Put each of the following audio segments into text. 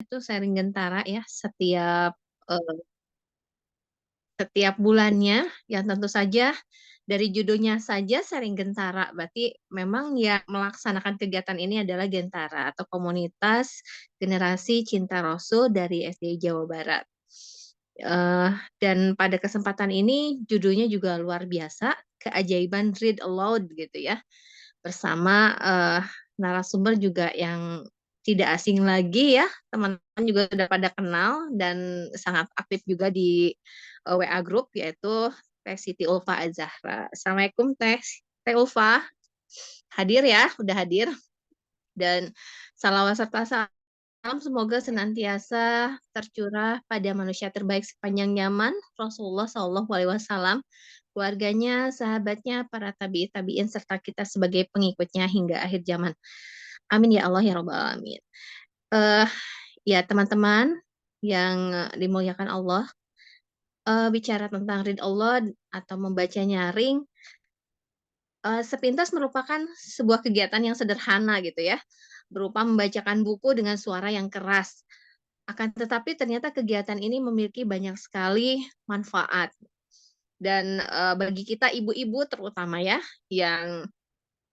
itu sharing Gentara ya setiap bulannya, yang tentu saja dari judulnya saja sharing Gentara, berarti memang yang melaksanakan kegiatan ini adalah Gentara atau komunitas generasi cinta Rasul dari SD Jawa Barat. Eh, dan pada kesempatan ini judulnya juga luar biasa, keajaiban read aloud gitu ya, bersama narasumber juga yang tidak asing lagi ya, teman-teman juga sudah pada kenal dan sangat aktif juga di WA Group, yaitu Teh Siti Ulfa Azahra. Assalamualaikum Teh Ulfa, hadir ya, udah hadir. Dan salawat serta salam semoga senantiasa tercurah pada manusia terbaik sepanjang zaman, Rasulullah Shallallahu Alaihi Wasallam, keluarganya, sahabatnya, para tabi'in tabi'in serta kita sebagai pengikutnya hingga akhir zaman. Amin ya Allah ya Rabbal Alamin. Eh ya teman-teman yang dimuliakan Allah, bicara tentang read Allah atau membaca nyaring, sepintas merupakan sebuah kegiatan yang sederhana gitu ya, berupa membacakan buku dengan suara yang keras. Akan tetapi ternyata kegiatan ini memiliki banyak sekali manfaat. Dan bagi kita ibu-ibu terutama ya, yang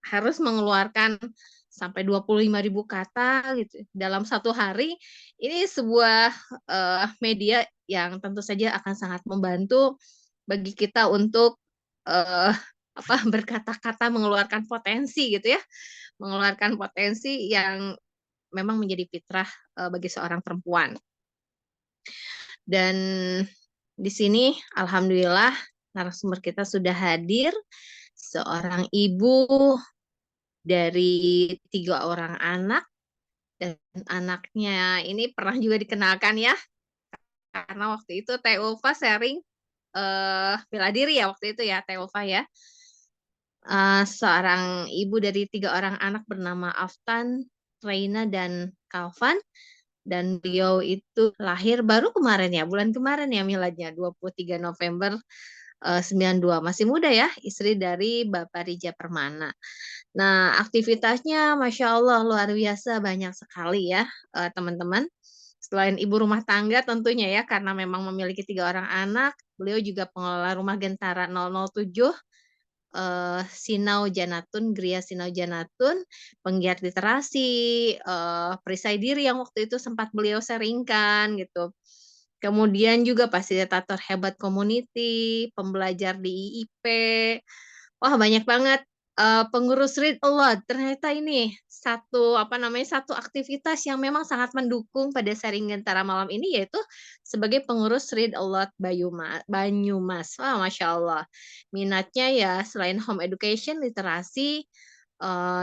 harus mengeluarkan sampai 25.000 kata gitu dalam satu hari, ini sebuah media yang tentu saja akan sangat membantu bagi kita untuk eh, berkata-kata, mengeluarkan potensi gitu ya, mengeluarkan potensi yang memang menjadi fitrah bagi seorang perempuan. Dan di sini alhamdulillah narasumber kita sudah hadir, seorang ibu dari 3 orang anak, dan anaknya ini pernah juga dikenalkan ya, karena waktu itu Teh Ulfa sharing bela diri ya waktu itu ya Teh Ulfa ya. Seorang ibu dari 3 orang anak bernama Aftan, Reina, dan Kalvan. Dan beliau itu lahir baru kemarin ya, bulan kemarin ya miladnya, 23 November 92. Masih muda ya, istri dari Bapak Rija Permana. Nah, aktivitasnya Masya Allah luar biasa banyak sekali ya, teman-teman. Selain ibu rumah tangga tentunya ya, karena memang memiliki 3 orang anak, beliau juga pengelola rumah Gentara 007, Sinau Janatun, Gria Sinau Janatun, penggiat literasi, perisai diri yang waktu itu sempat beliau seringkan gitu. Kemudian juga fasilitator hebat community, pembelajar di IIP. Wah, banyak banget pengurus Read a Lot. Ternyata ini satu aktivitas yang memang sangat mendukung pada sharing Gentara malam ini, yaitu sebagai pengurus Read a Lot Banyumas. Wah, Masya Allah. Minatnya ya selain home education, literasi,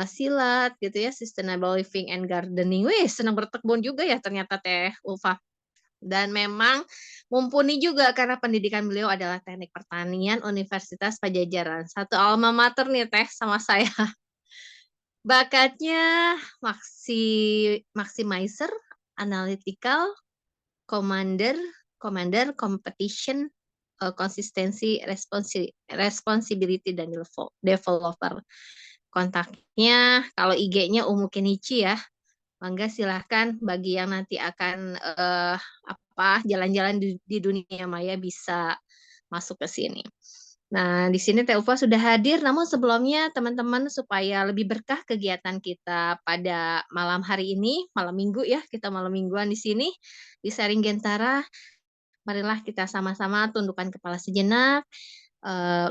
silat gitu ya, sustainable living and gardening. Wih, senang berkebun juga ya ternyata Teh Ulfa. Dan memang mumpuni juga karena pendidikan beliau adalah Teknik Pertanian Universitas Pajajaran. Satu alma mater nih Teh sama saya. Bakatnya maximizer, analytical, commander, competition, konsistensi, responsibility, dan developer. Kontaknya kalau IG-nya Umu Kenichi ya. Mangga silahkan bagi yang nanti akan jalan-jalan di dunia maya bisa masuk ke sini. Nah, di sini Teh Ulfa sudah hadir, namun sebelumnya teman-teman supaya lebih berkah kegiatan kita pada malam hari ini, malam minggu ya, kita malam mingguan di sini, di Sharing Gentara, marilah kita sama-sama tundukkan kepala sejenak,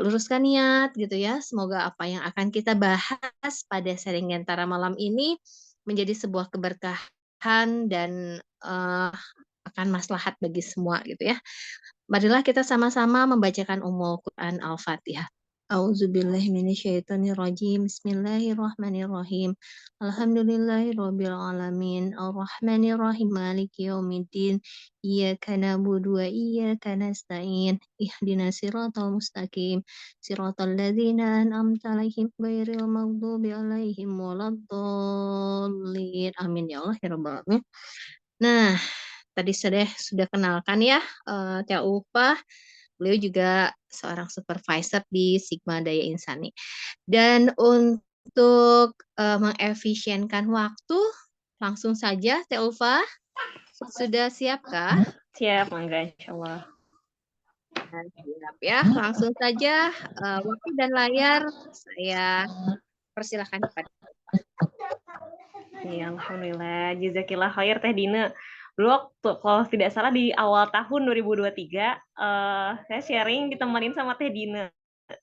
luruskan niat gitu ya, semoga apa yang akan kita bahas pada Sharing Gentara malam ini menjadi sebuah keberkahan dan akan maslahat bagi semua gitu ya. Marilah kita sama-sama membacakan Ummul Quran Al-Fatihah. A'udzubillahi minasyaitonirrajim. Bismillahirrahmanirrahim. Alhamdulillahirabbil alamin. Arrahmanirrahim. Maliki yaumiddin. Iyyaka na'budu wa iyyaka nasta'in. Ihdinas siratal mustaqim. Siratal ladzina an'amta 'alaihim ghairil maghdubi 'alaihim waladdallin. Amin ya Allah ya rabbal alamin. Nah, tadi sudah kenalkan ya Teh Ulfa. Beliau juga seorang supervisor di Sigma Daya Insani. Dan untuk mengefisienkan waktu, langsung saja Teh Ulfa. Sudah siapkah? Siap, mangga insyaallah. Nah, siap ya. Langsung saja waktu dan layar saya persilahkan kepada. Iya, alhamdulillah. Jazakillah khair Teh Dina. Dulu waktu, kalau tidak salah di awal tahun 2023, saya sharing ditemenin sama Teh Dina.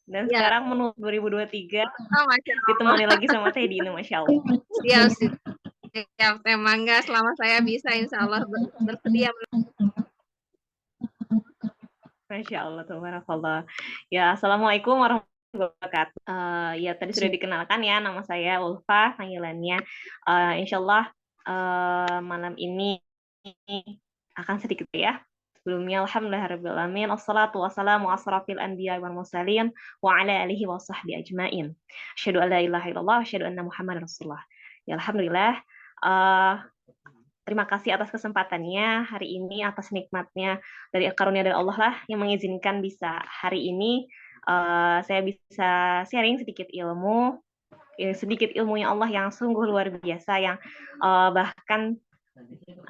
Dan Ya, sekarang menuju 2023 Masya Allah. ditemani lagi sama Teh Dina, Masya Allah. Siap, siap. Teh Mangga, selama saya bisa insya Allah bersedia. Masya Allah, tabarakallah. Ya, assalamualaikum warahmatullahi wabarakatuh. Ya, tadi sudah dikenalkan ya, nama saya Ulfa, panggilannya. Insya Allah malam ini akan sedikit ya. Sebelumnya, alhamdulillahirrahmanirrahim. Assalatu wassalamu asrafil anbiya wal mursalin wa ala alihi wa sahbihi ajmain. Asyhadu an la ilaha illallah, asyhadu anna Muhammad Rasulullah. Ya, alhamdulillah. Uh, Terima kasih atas kesempatannya hari ini, atas nikmatnya dari karunia dari Allah lah yang mengizinkan bisa hari ini saya bisa sharing sedikit ilmunya Allah yang sungguh luar biasa, yang bahkan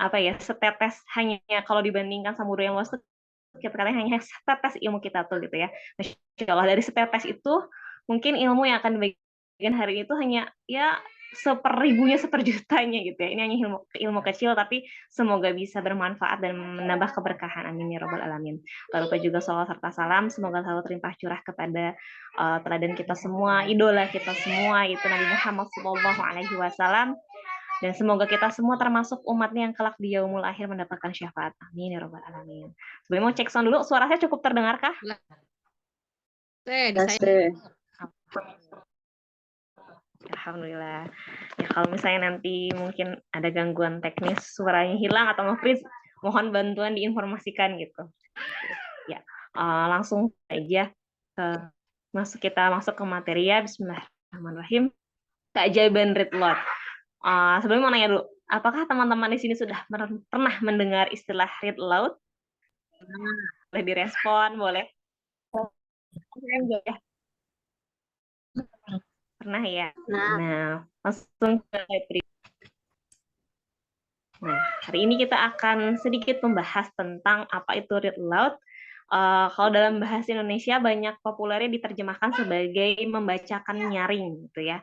apa ya, setetes hanya kalau dibandingkan sama yang luas, kita kalian hanya setetes ilmu kita tuh gitu ya. Masya Allah, dari setetes itu mungkin ilmu yang akan dibagikan hari itu hanya ya seperibunya, seperjutanya gitu ya. Ini hanya ilmu kecil, tapi semoga bisa bermanfaat dan menambah keberkahan. Amin ya robbal alamin. Tak lupa juga salawat serta salam semoga selalu terlimpah curah kepada teladan kita semua, idola kita semua, yaitu Nabi Muhammad SAW. Dan semoga kita semua termasuk umatnya yang kelak di yaumul akhir mendapatkan syafaat. Amin ya robbal alamin. Sebelum mau cek sound dulu, suara saya cukup terdengar kah? Di saya. Alhamdulillah. Ya kalau misalnya nanti mungkin ada gangguan teknis, suaranya hilang atau mau freeze, mohon bantuan diinformasikan gitu. Ya, langsung aja kita masuk ke materi ya. Bismillahirrahmanirrahim. Keajaiban read load. Sebelumnya mau nanya dulu, apakah teman-teman di sini sudah pernah mendengar istilah read aloud? Boleh direspon, boleh. Pernah ya? Nah, langsung ke materi. Nah, hari ini kita akan sedikit membahas tentang apa itu read aloud. Kalau dalam bahasa Indonesia banyak populernya diterjemahkan sebagai membacakan nyaring gitu ya.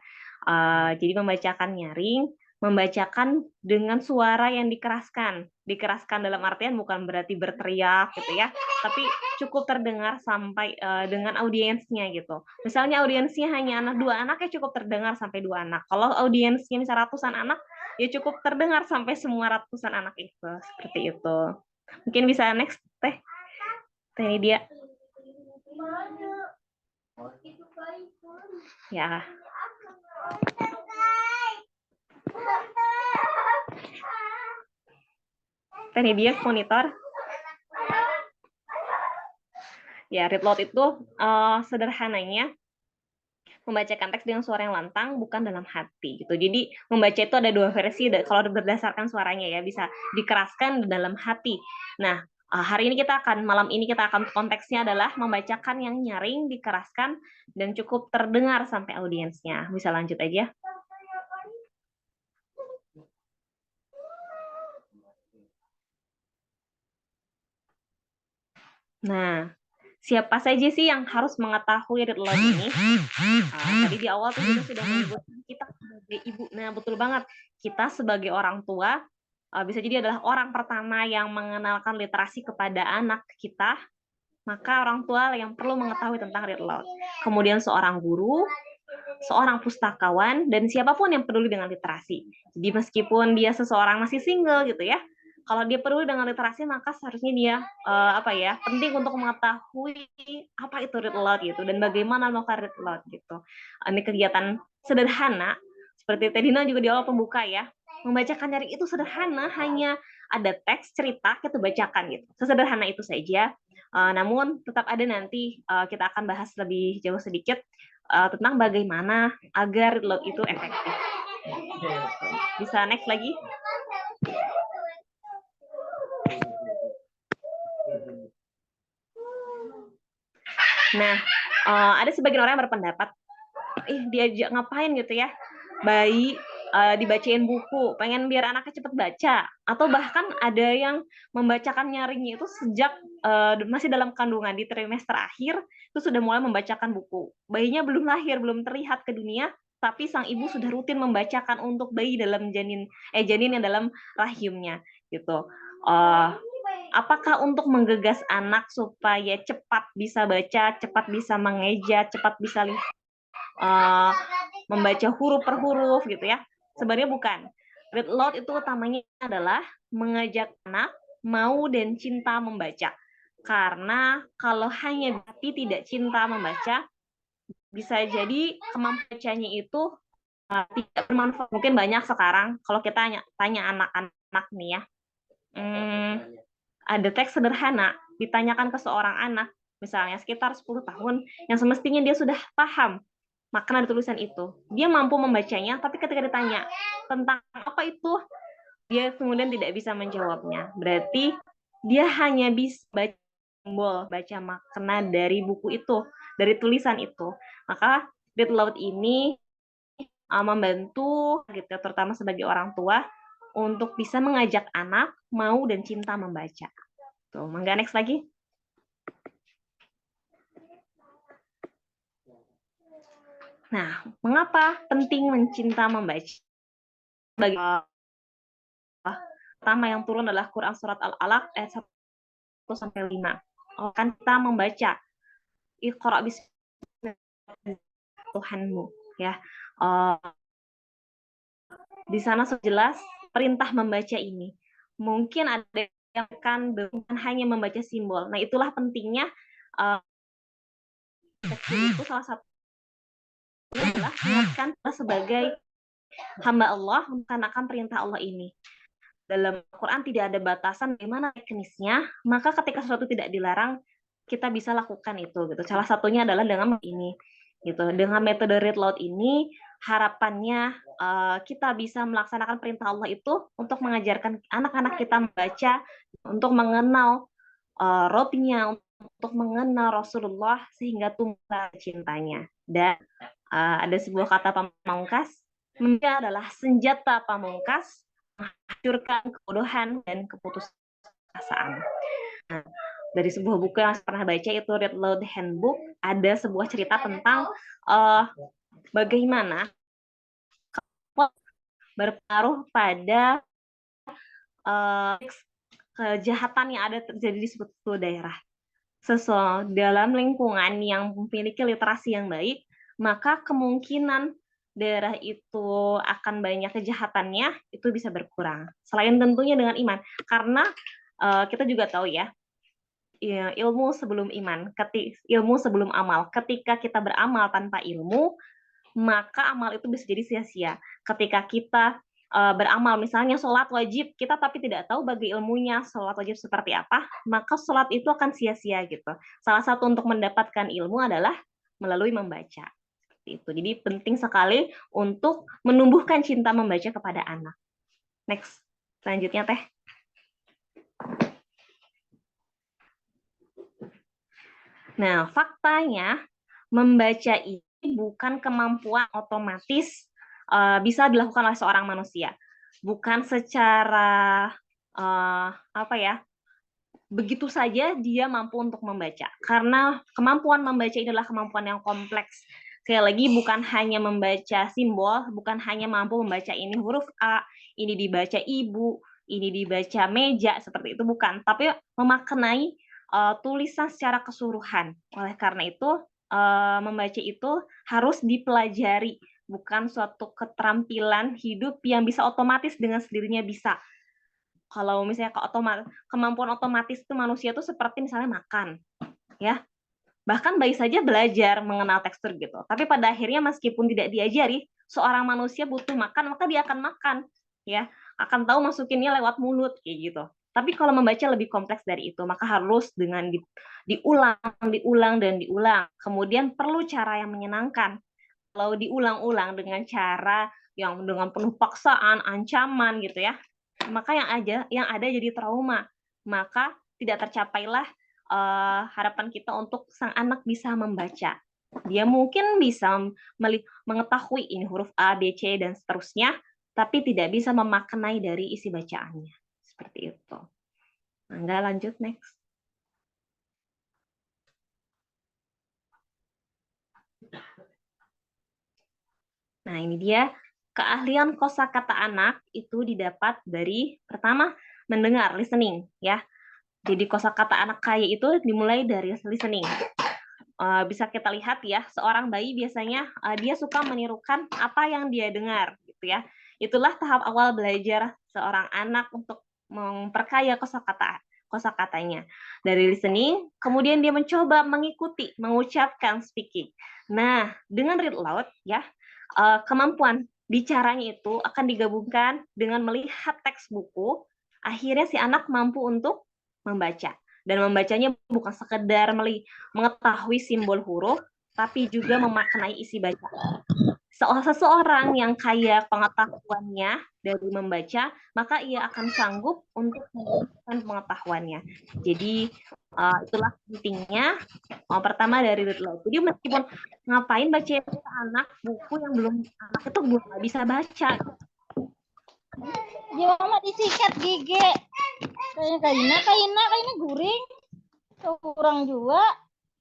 Jadi membacakan nyaring, membacakan dengan suara yang dikeraskan. Dikeraskan dalam artian bukan berarti berteriak gitu ya, tapi cukup terdengar sampai dengan audiensnya gitu. Misalnya audiensnya hanya dua anak, ya cukup terdengar sampai dua anak. Kalau audiensnya misalnya ratusan anak, ya cukup terdengar sampai semua ratusan anak itu. Seperti itu. Mungkin bisa next, Teh. Ini dia. Ya. Ini dia monitor. Ya, read loud itu sederhananya membacakan teks dengan suara yang lantang, bukan dalam hati gitu. Jadi membaca itu ada dua versi. Kalau berdasarkan suaranya ya, bisa dikeraskan dalam hati. Nah, malam ini kita akan konteksnya adalah membacakan yang nyaring, dikeraskan, dan cukup terdengar sampai audiensnya. Bisa lanjut aja. Nah, siapa saja sih yang harus mengetahui read aloud ini? Tadi di awal tuh kita sudah menyebutkan kita sebagai ibu. Nah, betul banget. Kita sebagai orang tua bisa jadi adalah orang pertama yang mengenalkan literasi kepada anak kita. Maka orang tua yang perlu mengetahui tentang read aloud. Kemudian seorang guru, seorang pustakawan, dan siapapun yang peduli dengan literasi. Jadi meskipun dia seseorang masih single gitu ya, kalau dia peduli dengan literasi, maka seharusnya dia penting untuk mengetahui apa itu read aloud gitu, dan bagaimana melakukan read aloud gitu. Ini kegiatan sederhana seperti Tedina juga di awal pembuka ya. Membacakan nyaring itu sederhana, hanya ada teks cerita kita bacakan gitu. Sesederhana itu saja. Namun tetap ada nanti kita akan bahas lebih jauh sedikit tentang bagaimana agar read aloud itu efektif. Bisa next lagi? Nah, ada sebagian orang yang berpendapat, diajak ngapain gitu ya, bayi dibacain buku, pengen biar anaknya cepet baca, atau bahkan ada yang membacakan nyaringnya itu sejak masih dalam kandungan di trimester akhir itu sudah mulai membacakan buku. Bayinya belum lahir, belum terlihat ke dunia, tapi sang ibu sudah rutin membacakan untuk bayi dalam janin yang dalam rahimnya gitu. Apakah untuk menggegas anak supaya cepat bisa baca, cepat bisa mengeja, cepat bisa membaca huruf per huruf gitu ya? Sebenarnya bukan. Read aloud itu utamanya adalah mengajak anak mau dan cinta membaca. Karena kalau hanya tapi tidak cinta membaca, bisa jadi kemampuan bacanya itu tidak bermanfaat. Mungkin banyak sekarang kalau kita tanya anak-anak nih ya, ada teks sederhana ditanyakan ke seorang anak, misalnya sekitar 10 tahun, yang semestinya dia sudah paham makna dari tulisan itu. Dia mampu membacanya, tapi ketika ditanya tentang apa itu, dia kemudian tidak bisa menjawabnya. Berarti dia hanya bisa baca simbol, baca makna dari buku itu, dari tulisan itu. Maka read aloud ini membantu gitu, terutama sebagai orang tua untuk bisa mengajak anak mau dan cinta membaca. Tuh, mangga next lagi. Nah, mengapa penting mencinta membaca? Bagi pertama yang turun adalah Quran surat Al-Alaq ayat 1 sampai 5. Kan kita membaca Iqra bismi Tuhanmu ya. Di sana jelas perintah membaca ini. Mungkin ada yang kan bukan hanya membaca simbol. Nah, itulah pentingnya itu salah satu adalah mengingatkan sebagai hamba Allah melaksanakan perintah Allah ini. Dalam Al-Quran tidak ada batasan bagaimana teknisnya, maka ketika sesuatu tidak dilarang, kita bisa lakukan itu. Gitu. Salah satunya adalah dengan ini. Gitu. Dengan metode read aloud ini, harapannya kita bisa melaksanakan perintah Allah itu untuk mengajarkan anak-anak kita membaca, untuk mengenal Robnya, untuk mengenal Rasulullah sehingga tumbuh cintanya. Dan ada sebuah kata pamungkas, membaca adalah senjata pamungkas menghancurkan kebodohan dan keputusasaan. Nah, dari sebuah buku yang saya pernah baca itu Read Aloud Handbook, ada sebuah cerita tentang bagaimana berpengaruh pada kejahatan yang ada terjadi di suatu daerah. Sesuai dalam lingkungan yang memiliki literasi yang baik, maka kemungkinan daerah itu akan banyak kejahatannya itu bisa berkurang. Selain tentunya dengan iman, karena kita juga tahu ya, ilmu sebelum iman, ilmu sebelum amal. Ketika kita beramal tanpa ilmu, maka amal itu bisa jadi sia-sia. Ketika kita beramal, misalnya sholat wajib, kita tapi tidak tahu bagi ilmunya sholat wajib seperti apa, maka sholat itu akan sia-sia gitu. Salah satu untuk mendapatkan ilmu adalah melalui membaca. Itu. Jadi penting sekali untuk menumbuhkan cinta membaca kepada anak. Next, selanjutnya Teh. Nah, faktanya membaca ini bukan kemampuan otomatis bisa dilakukan oleh seorang manusia. Bukan secara begitu saja dia mampu untuk membaca. Karena kemampuan membaca ini adalah kemampuan yang kompleks. Sekali lagi, bukan hanya membaca simbol, bukan hanya mampu membaca ini huruf A, ini dibaca ibu, ini dibaca meja, seperti itu, bukan. Tapi memaknai tulisan secara keseluruhan. Oleh karena itu, membaca itu harus dipelajari, bukan suatu keterampilan hidup yang bisa otomatis dengan sendirinya bisa. Kalau misalnya kemampuan otomatis itu manusia itu seperti misalnya makan, ya. Bahkan bayi saja belajar mengenal tekstur gitu. Tapi pada akhirnya meskipun tidak diajari, seorang manusia butuh makan, maka dia akan makan, ya. Akan tahu masukinnya lewat mulut kayak gitu. Tapi kalau membaca lebih kompleks dari itu, maka harus dengan diulang dan diulang. Kemudian perlu cara yang menyenangkan. Kalau diulang-ulang dengan cara yang dengan penuh paksaan, ancaman gitu ya, maka yang ada jadi trauma. Maka tidak tercapailah harapan kita untuk sang anak bisa membaca. Dia mungkin bisa mengetahui ini huruf A, B, C dan seterusnya, tapi tidak bisa memaknai dari isi bacaannya. Seperti itu. Enggak, lanjut next. Nah, ini dia keahlian kosakata anak itu didapat dari pertama mendengar, listening ya. Jadi kosakata anak kaya itu dimulai dari listening. Bisa kita lihat ya, seorang bayi biasanya dia suka menirukan apa yang dia dengar gitu ya. Itulah tahap awal belajar seorang anak untuk memperkaya kosakatanya. Dari listening, kemudian dia mencoba mengikuti, mengucapkan speaking. Nah, dengan read aloud ya, kemampuan bicaranya itu akan digabungkan dengan melihat teks buku, akhirnya si anak mampu untuk membaca. Dan membacanya bukan sekedar mengetahui simbol huruf, tapi juga memaknai isi bacaan. Seseorang yang kaya pengetahuannya dari membaca, maka ia akan sanggup untuk meneruskan pengetahuannya. Jadi itulah pentingnya pertama dari read aloud. Jadi meskipun ngapain baca anak buku yang belum anak itu belum bisa baca. Dia mah disikat gigi. Kayaknya guring. Kurang juga.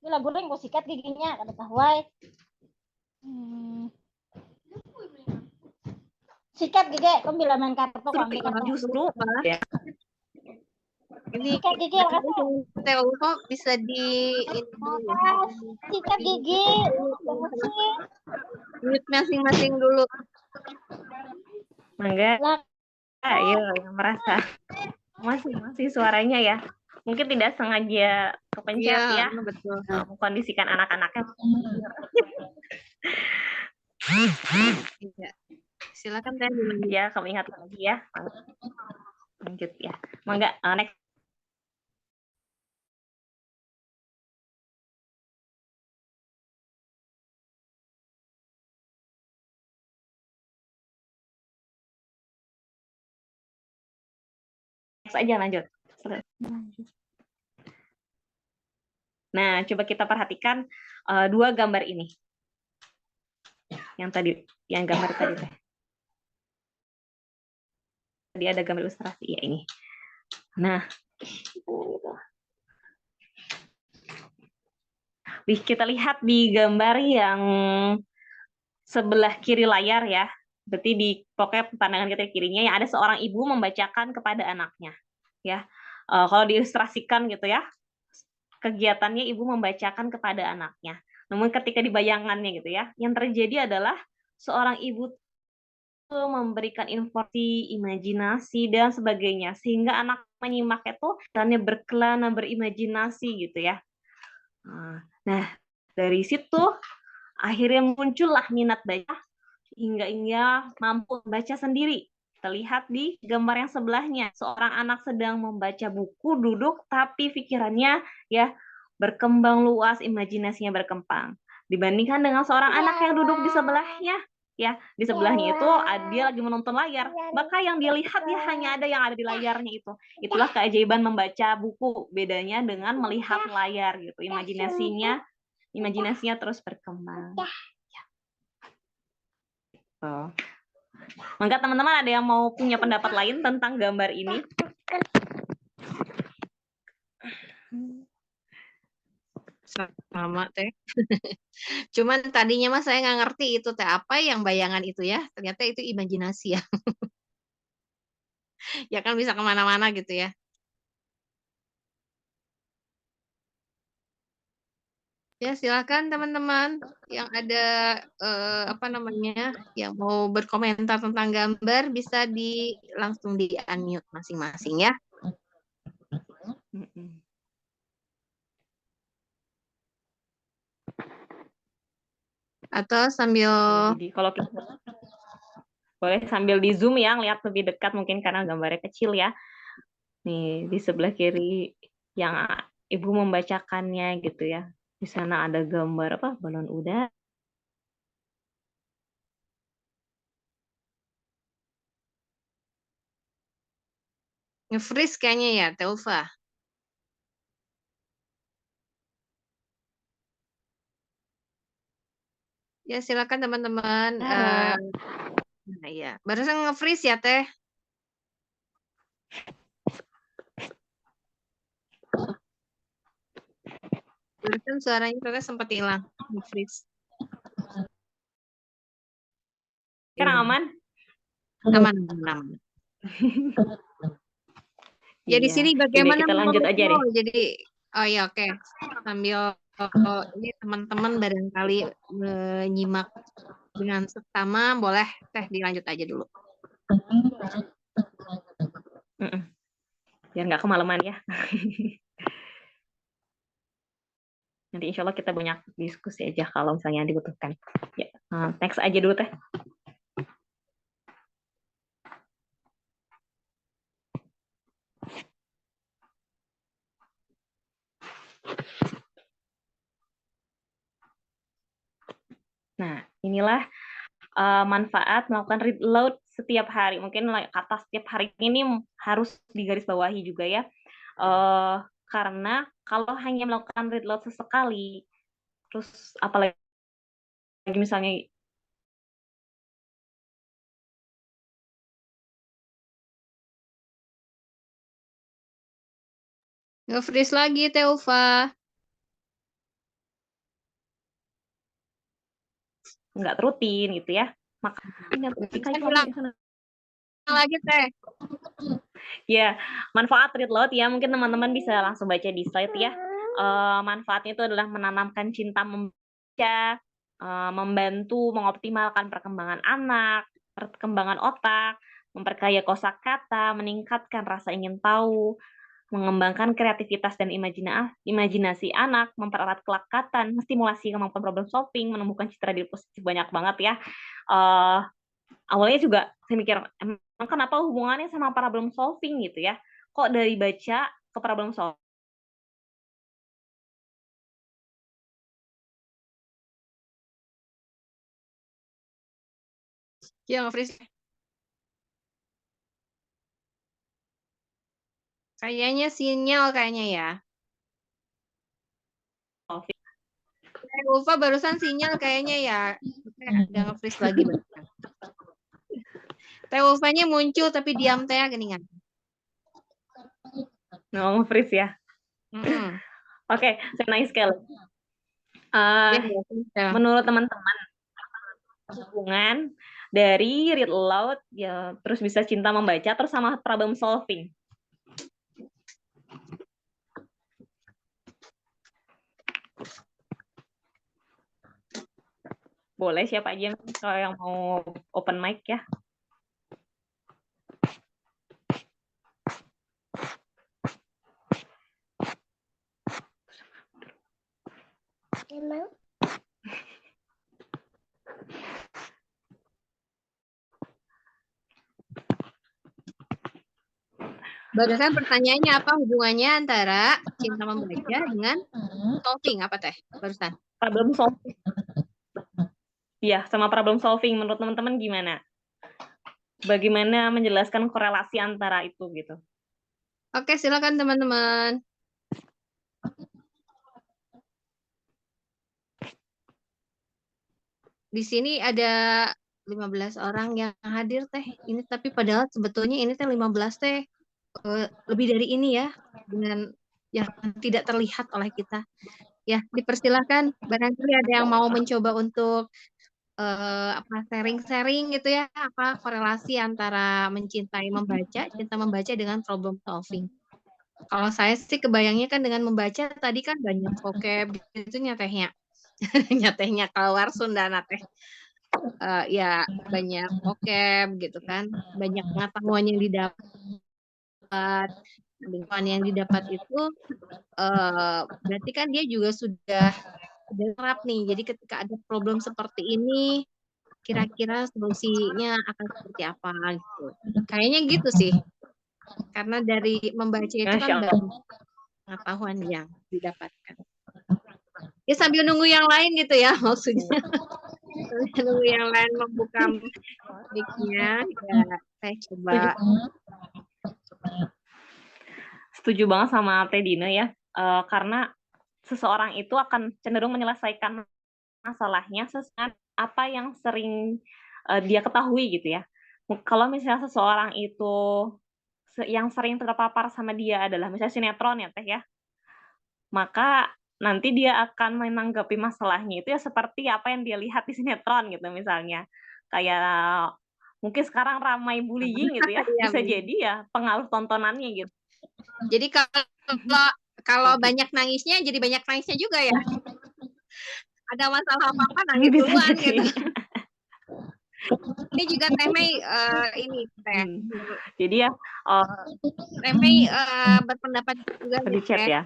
Bila guring kok sikat giginya kada tahuai. Sikat gigi, kamu bila main kartu Justru ya. Ini sikat gigi Teulho bisa di sikat gigi. mute masing-masing dulu. Mangga. Ayo yang merasa masih suaranya ya. Mungkin tidak sengaja kepencet ya. Betul. Mengkondisikan anak-anaknya. Ya. Silakan Teh. Ya, kamu ingat lagi ya. Lanjut ya. Mangga, next. Next aja lanjut. Nah, coba kita perhatikan dua gambar ini. Yang gambar tadi Teh. Tadi ada gambar ilustrasi ya ini. Nah, kita lihat di gambar yang sebelah kiri layar ya. Berarti di pokoknya pandangan kita kirinya yang ada seorang ibu membacakan kepada anaknya. Ya, kalau diilustrasikan gitu ya, kegiatannya ibu membacakan kepada anaknya. Namun ketika dibayangannya gitu ya, yang terjadi adalah seorang ibu memberikan informasi, imajinasi dan sebagainya sehingga anak menyimak itu dan berkelana berimajinasi gitu ya. Nah, dari situ akhirnya muncullah minat baca hingga ia mampu membaca sendiri. Terlihat di gambar yang sebelahnya, seorang anak sedang membaca buku, duduk, tapi pikirannya ya berkembang luas, imajinasinya berkembang. Dibandingkan dengan seorang anak yang duduk di sebelahnya, ya di sebelahnya itu dia lagi menonton layar, maka yang dia lihat dia hanya ada yang ada di layarnya itu. Itulah keajaiban membaca buku, bedanya dengan melihat layar gitu. Imajinasinya terus berkembang. Maka teman-teman ada yang mau punya pendapat lain tentang gambar ini? Sama Teh. Cuman tadinya mah saya nggak ngerti itu Teh apa yang bayangan itu ya. Ternyata itu imajinasi ya. Ya kan bisa kemana-mana gitu ya. Ya silakan teman-teman yang ada apa namanya yang mau berkomentar tentang gambar bisa langsung di unmute masing-masing ya. Atau sambil Jadi kalau kita boleh sambil di zoom ya, lihat lebih dekat mungkin karena gambarnya kecil ya. Nih di sebelah kiri yang ibu membacakannya gitu ya. Di sana ada gambar apa? Balon udara. nge-freeze kayaknya ya, Teufa. Ya silakan teman-teman. Nah, iya. Barusan nge-freeze ya, Teh? Barusan suaranya Teteh sempat hilang. Nge-freeze. Sekarang aman? Aman, aman. Jadi Iya. sini Yaudah, bagaimana kita lanjut aja deh. Jadi, oh ya oke. Sambil ini teman-teman barangkali menyimak dengan seksama, boleh Teh dilanjut aja dulu. Biar nggak kemalaman ya. Nanti insya Allah kita banyak diskusi aja kalau misalnya dibutuhkan. Ya, next aja dulu Teh. Nah, inilah manfaat melakukan read load setiap hari. Mungkin kata setiap hari ini harus digarisbawahi juga ya. Karena kalau hanya melakukan read load sesekali, terus apalagi misalnya Nge-freeze lagi, Teh Ufa. nggak rutin gitu ya. Maka lagi Teh. Ya, manfaat read load ya mungkin teman-teman bisa langsung baca di slide ya. Manfaatnya itu adalah menanamkan cinta membaca, membantu mengoptimalkan perkembangan anak, perkembangan otak, memperkaya kosakata, meningkatkan rasa ingin tahu, mengembangkan kreativitas dan imajinasi anak, mempererat kelekatan, menstimulasi kemampuan problem solving, menumbuhkan citra diri positif banyak banget ya. Awalnya juga saya mikir, emang kenapa hubungannya sama problem solving gitu ya? Kok dari baca ke problem solving? Ya, nge-freeze. Kayaknya sinyal kayaknya ya. Ulfa barusan sinyal kayaknya ya. Ada nge-freeze lagi. Teh Ulfanya muncul tapi diam Teh geningan. Nge-freeze ya. Oke, saya naik sekali. Menurut teman-teman, hubungan dari read aloud ya terus bisa cinta membaca terus sama problem solving. Boleh siapa aja kalau yang mau open mic ya. Barusan pertanyaannya apa hubungannya antara cinta membaca dengan solving apa Teh? Barusan. Problem solving. Iya, sama problem solving menurut teman-teman gimana? Bagaimana menjelaskan korelasi antara itu gitu? Oke, silakan teman-teman. Di sini ada 15 orang yang hadir Teh. Ini tapi padahal sebetulnya ini Teh 15 Teh. Lebih dari ini ya, dengan yang tidak terlihat oleh kita. Ya, dipersilakan barangkali ada yang mau mencoba untuk sharing-sharing gitu ya, apa korelasi antara mencintai membaca, cinta membaca dengan problem solving. Kalau saya sih kebayangnya kan dengan membaca tadi kan banyak vocab gitu nyatehnya. Nyatehnya keluar Sunda teh. Ya banyak vocab gitu kan, banyak pengetahuan yang didapat. Pengetahuan yang didapat itu berarti kan dia juga sudah terap nih. Jadi ketika ada problem seperti ini, kira-kira solusinya akan seperti apa gitu. Kayaknya gitu sih. Karena dari membaca itu kan banyak pengetahuan yang didapatkan. Ya sambil nunggu yang lain gitu ya maksudnya. Nunggu yang lain membuka mic-nya, ya saya coba. Setuju banget sama Teh Dina ya, karena seseorang itu akan cenderung menyelesaikan masalahnya sesuai apa yang sering dia ketahui gitu ya. Kalau misalnya seseorang itu yang sering terpapar sama dia adalah misalnya sinetron ya Teh ya, maka nanti dia akan menanggapi masalahnya itu ya seperti apa yang dia lihat di sinetron gitu misalnya. Kayak mungkin sekarang ramai bullying gitu ya, Iya, bisa Bu. jadi ya pengaruh tontonannya gitu. Jadi kalau banyak nangisnya jadi banyak nangisnya juga ya. Ada masalah apa-apa nangis Bisa duluan jadi. gitu. Ini juga Teh Mei ini Teh. Jadi ya Teh Mei berpendapat juga di gitu chat ya. ya.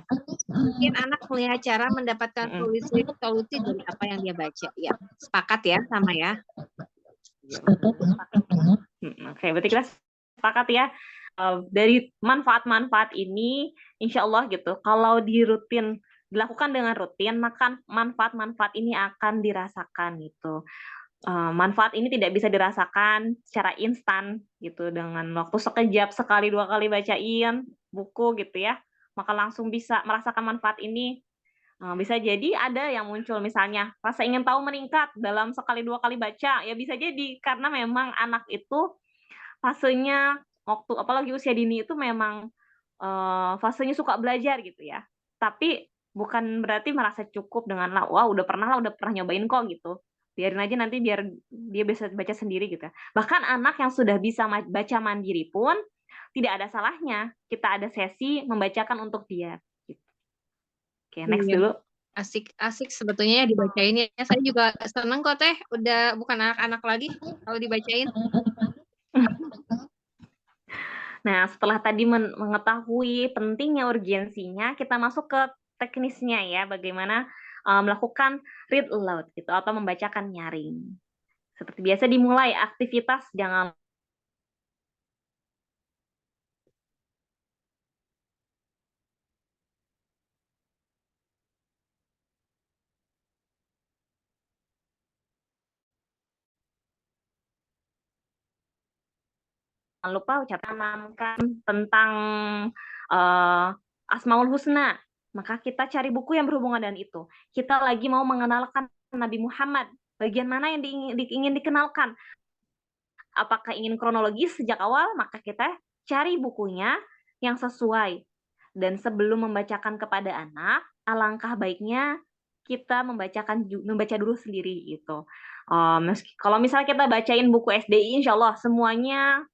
Mungkin anak melihat cara mendapatkan solusi dari apa yang dia baca. Ya, sepakat ya sama ya. Oke, berarti kita sepakat ya. Dari manfaat-manfaat ini, insya Allah gitu, kalau dilakukan dengan rutin, maka manfaat-manfaat ini akan dirasakan gitu. Manfaat ini tidak bisa dirasakan secara instan gitu, dengan waktu sekejap, sekali dua kali bacain buku gitu ya, maka langsung bisa merasakan manfaat ini. Bisa jadi ada yang muncul misalnya rasa ingin tahu meningkat dalam sekali dua kali baca, ya bisa jadi karena memang anak itu fasenya waktu apalagi usia dini itu memang, fasenya suka belajar gitu ya. Tapi bukan berarti merasa cukup dengan "Wah udah pernah nyobain kok," gitu. Biarin aja nanti biar dia bisa baca sendiri gitu ya. Bahkan anak yang sudah bisa baca mandiri pun tidak ada salahnya kita ada sesi membacakan untuk dia, gitu. Oke, next Iya. dulu. Asik sebetulnya ya dibacain ya. Saya juga seneng kok Teh, udah bukan anak-anak lagi kalau dibacain. Nah, setelah tadi mengetahui pentingnya urgensinya, kita masuk ke teknisnya ya, bagaimana melakukan read aloud gitu atau membacakan nyaring. Seperti biasa dimulai aktivitas jangan lupa tanamkan tentang Asmaul Husna. Maka kita cari buku yang berhubungan dengan itu. Kita lagi mau mengenalkan Nabi Muhammad. Bagian mana yang ingin dikenalkan? Apakah ingin kronologis sejak awal? Maka kita cari bukunya yang sesuai. Dan sebelum membacakan kepada anak, alangkah baiknya kita membaca dulu sendiri gitu. Kalau misalnya kita bacain buku SDI, insya Allah semuanya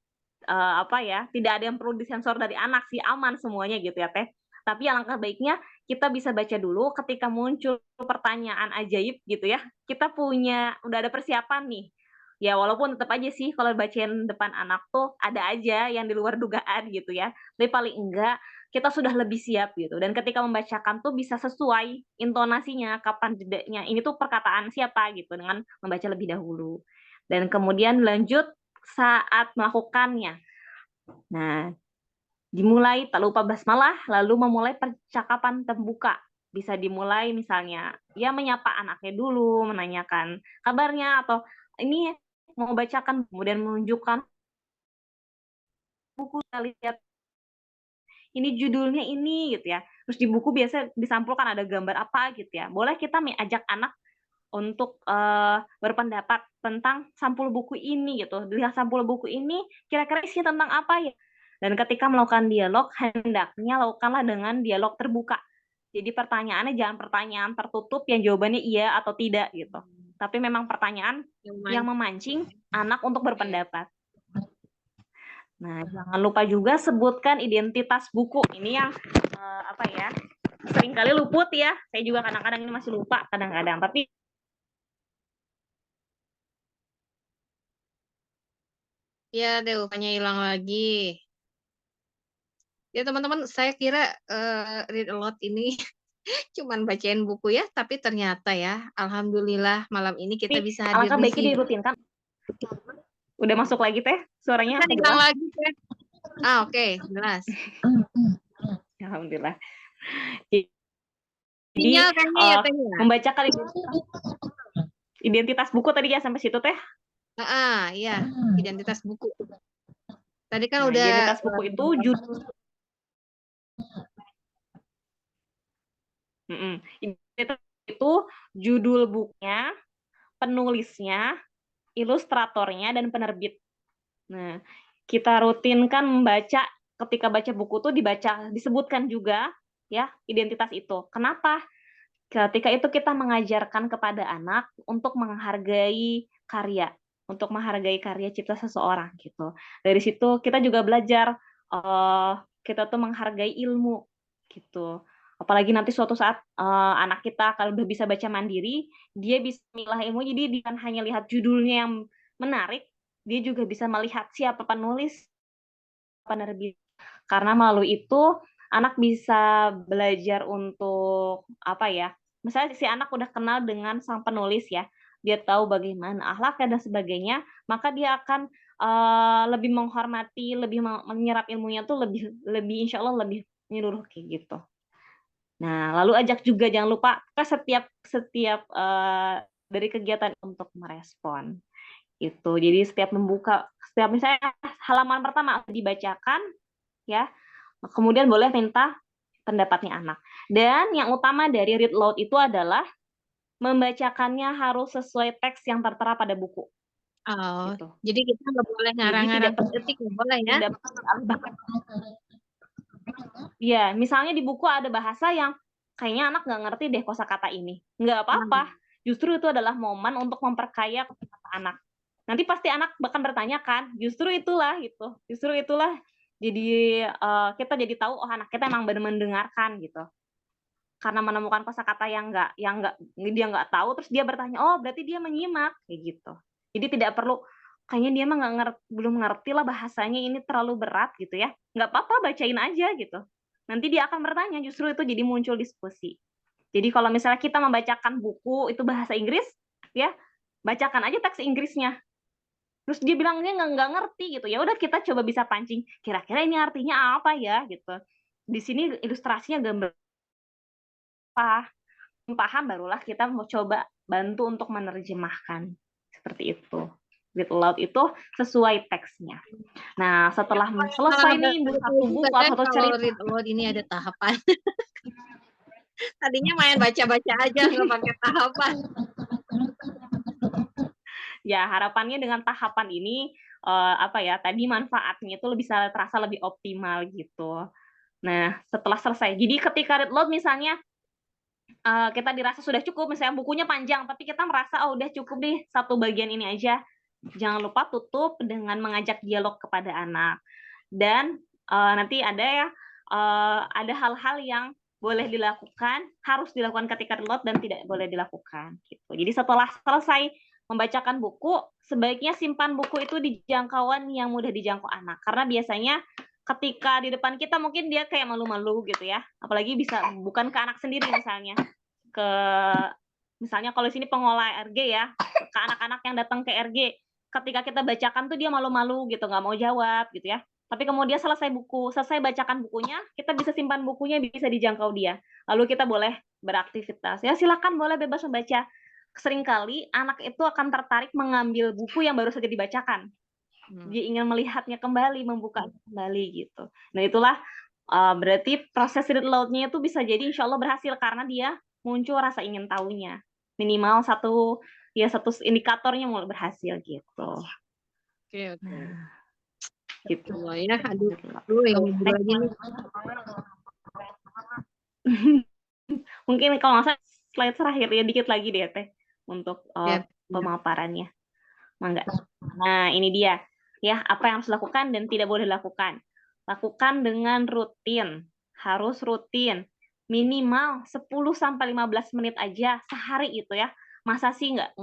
tidak ada yang perlu disensor dari anak sih, aman semuanya gitu ya Teh. Tapi alangkah baiknya kita bisa baca dulu ketika muncul pertanyaan ajaib gitu ya. Kita udah ada persiapan nih. Ya walaupun tetap aja sih kalau bacain depan anak tuh ada aja yang di luar dugaan gitu ya. Tapi paling enggak kita sudah lebih siap gitu. Dan ketika membacakan tuh bisa sesuai intonasinya, kapan jedanya. Ini tuh perkataan siapa gitu dengan membaca lebih dahulu. Dan kemudian lanjut saat melakukannya. Nah, dimulai tak lupa basmalah, lalu memulai percakapan terbuka. Bisa dimulai misalnya, ya menyapa anaknya dulu, menanyakan kabarnya, atau ini mau bacakan, kemudian menunjukkan buku, kita lihat ini judulnya ini gitu ya. Terus di buku biasa disampulkan ada gambar apa gitu ya. Boleh kita ajak anak untuk berpendapat tentang sampul buku ini gitu. Lihat sampul buku ini kira-kira isinya tentang apa ya. Dan ketika melakukan dialog, hendaknya lakukanlah dengan dialog terbuka. Jadi pertanyaannya jangan pertanyaan tertutup yang jawabannya iya atau tidak gitu. Tapi memang pertanyaan yang memancing anak untuk berpendapat. Nah, jangan lupa juga sebutkan identitas buku. Ini yang seringkali luput ya. Saya juga kadang-kadang ini masih lupa kadang-kadang. Tapi Ya, deh, rupanya hilang lagi. Ya teman-teman, saya kira read aloud ini cuman bacain buku ya, tapi ternyata ya, alhamdulillah malam ini kita bisa hadir alangkah di baiknya sini. dirutinkan. Udah masuk lagi Teh suaranya? Kan hilang lagi Teh. Oke, jelas. Alhamdulillah. Jadi Sinyal kayaknya ya Teh ya. membacakan identitas buku tadi ya sampai situ Teh. Iya, identitas buku. Tadi kan udah identitas buku itu judul identitas itu judul bukunya, penulisnya, ilustratornya, dan penerbit. Nah, kita rutinkan membaca, ketika baca buku tuh disebutkan juga ya identitas itu. Kenapa? Ketika itu kita mengajarkan kepada anak untuk menghargai karya cipta seseorang gitu. Dari situ kita juga belajar kita tuh menghargai ilmu gitu. Apalagi nanti suatu saat anak kita kalau udah bisa baca mandiri, dia bisa memilah ilmu, jadi dia bukan hanya lihat judulnya yang menarik, dia juga bisa melihat siapa penulis, penerbit. Karena melalui itu anak bisa belajar untuk apa ya? Misalnya si anak udah kenal dengan sang penulis ya, dia tahu bagaimana akhlaknya dan sebagainya, maka dia akan lebih menghormati, lebih menyerap ilmunya tuh lebih lebih insya Allah lebih menyeluruh kayak gitu. Nah, lalu ajak juga jangan lupa ke setiap setiap dari kegiatan untuk merespon. Itu. Jadi setiap misalnya halaman pertama dibacakan ya, kemudian boleh minta pendapatnya anak. Dan yang utama dari read loud itu adalah membacakannya harus sesuai teks yang tertera pada buku. Oh, Gitu. jadi kita nggak boleh Jadi ngarang-ngarang tidak ketik, nggak boleh ya? tidak Iya, misalnya di buku ada bahasa yang kayaknya anak nggak ngerti deh kosakata ini. Nggak apa-apa. Justru itu adalah momen untuk memperkaya kosakata anak. Nanti pasti anak bahkan bertanya kan, justru itulah gitu. Justru itulah jadi kita jadi tahu oh anak kita emang benar mendengarkan gitu. Karena menemukan kosakata yang dia nggak tahu, terus dia bertanya, oh berarti dia menyimak kayak gitu. Jadi tidak perlu kayaknya dia mah belum ngerti lah bahasanya, ini terlalu berat gitu ya. Nggak apa-apa, bacain aja gitu. Nanti dia akan bertanya, justru itu jadi muncul diskusi. Jadi kalau misalnya kita membacakan buku itu bahasa Inggris, ya bacakan aja teks Inggrisnya. Terus dia bilang dia nggak ngerti gitu. Ya udah kita coba bisa pancing. Kira-kira ini artinya apa ya gitu. Di sini ilustrasinya gambar apa? Paham barulah kita mau coba bantu untuk menerjemahkan. Seperti itu. Read aloud itu sesuai teksnya. Nah, setelah selesai nih satu buku atau kalau cerita. read aloud ini ada tahapan. Tadinya main baca-baca aja, nggak pakai tahapan. Ya, harapannya dengan tahapan ini tadi manfaatnya itu bisa terasa lebih optimal gitu. Nah, setelah selesai. Jadi ketika read aloud misalnya kita dirasa sudah cukup, misalnya bukunya panjang, tapi kita merasa oh udah cukup deh satu bagian ini aja. Jangan lupa tutup dengan mengajak dialog kepada anak. Dan nanti ada ada hal-hal yang boleh dilakukan, harus dilakukan ketika read aloud dan tidak boleh dilakukan. Gitu. Jadi setelah selesai membacakan buku, sebaiknya simpan buku itu di jangkauan yang mudah dijangkau anak. Karena biasanya ketika di depan kita mungkin dia kayak malu-malu gitu ya. Apalagi bisa bukan ke anak sendiri misalnya kalau di sini pengolah RG ya, ke anak-anak yang datang ke RG, ketika kita bacakan tuh dia malu-malu gitu, nggak mau jawab gitu ya. Tapi kemudian selesai bacakan bukunya, kita bisa simpan bukunya, bisa dijangkau dia. Lalu kita boleh beraktivitas. Ya silakan boleh bebas membaca. Seringkali anak itu akan tertarik mengambil buku yang baru saja dibacakan. Dia ingin melihatnya kembali, membuka kembali gitu. Nah itulah berarti proses read aloud-nya itu bisa jadi insya Allah berhasil karena dia muncul rasa ingin tahunya. Minimal satu indikatornya mulai berhasil gitu. Oke. Nah, gitu. Ya, aduh yang lagi nih. Mungkin kalau nggak salah slide terakhir ya dikit lagi deh Teh untuk pemaparannya. Mangga. Nah ini dia ya apa yang harus dilakukan dan tidak boleh dilakukan. Lakukan dengan rutin, harus rutin. Minimal 10-15 menit aja sehari itu ya. Masa sih nggak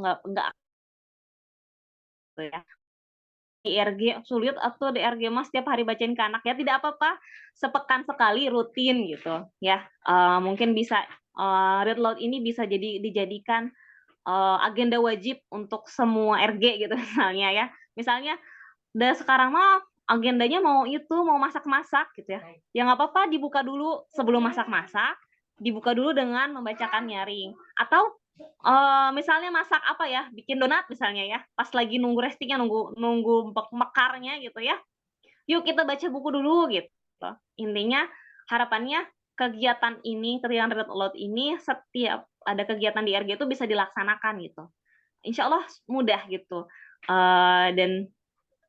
gitu ya. Di RG sulit atau di RG mas setiap hari bacain ke anak ya tidak apa-apa, sepekan sekali rutin gitu ya. Mungkin bisa read aloud ini bisa dijadikan agenda wajib untuk semua RG gitu misalnya ya. Misalnya udah sekarang mah agendanya mau masak-masak gitu ya. Ya nggak apa-apa dibuka dulu sebelum masak-masak, dibuka dulu dengan membacakan nyaring. Atau misalnya masak apa ya, bikin donat misalnya ya, pas lagi nunggu restingnya, nunggu mekarnya gitu ya. Yuk kita baca buku dulu gitu. Intinya harapannya kegiatan read aloud ini setiap ada kegiatan di RG itu bisa dilaksanakan gitu. Insya Allah mudah gitu. Dan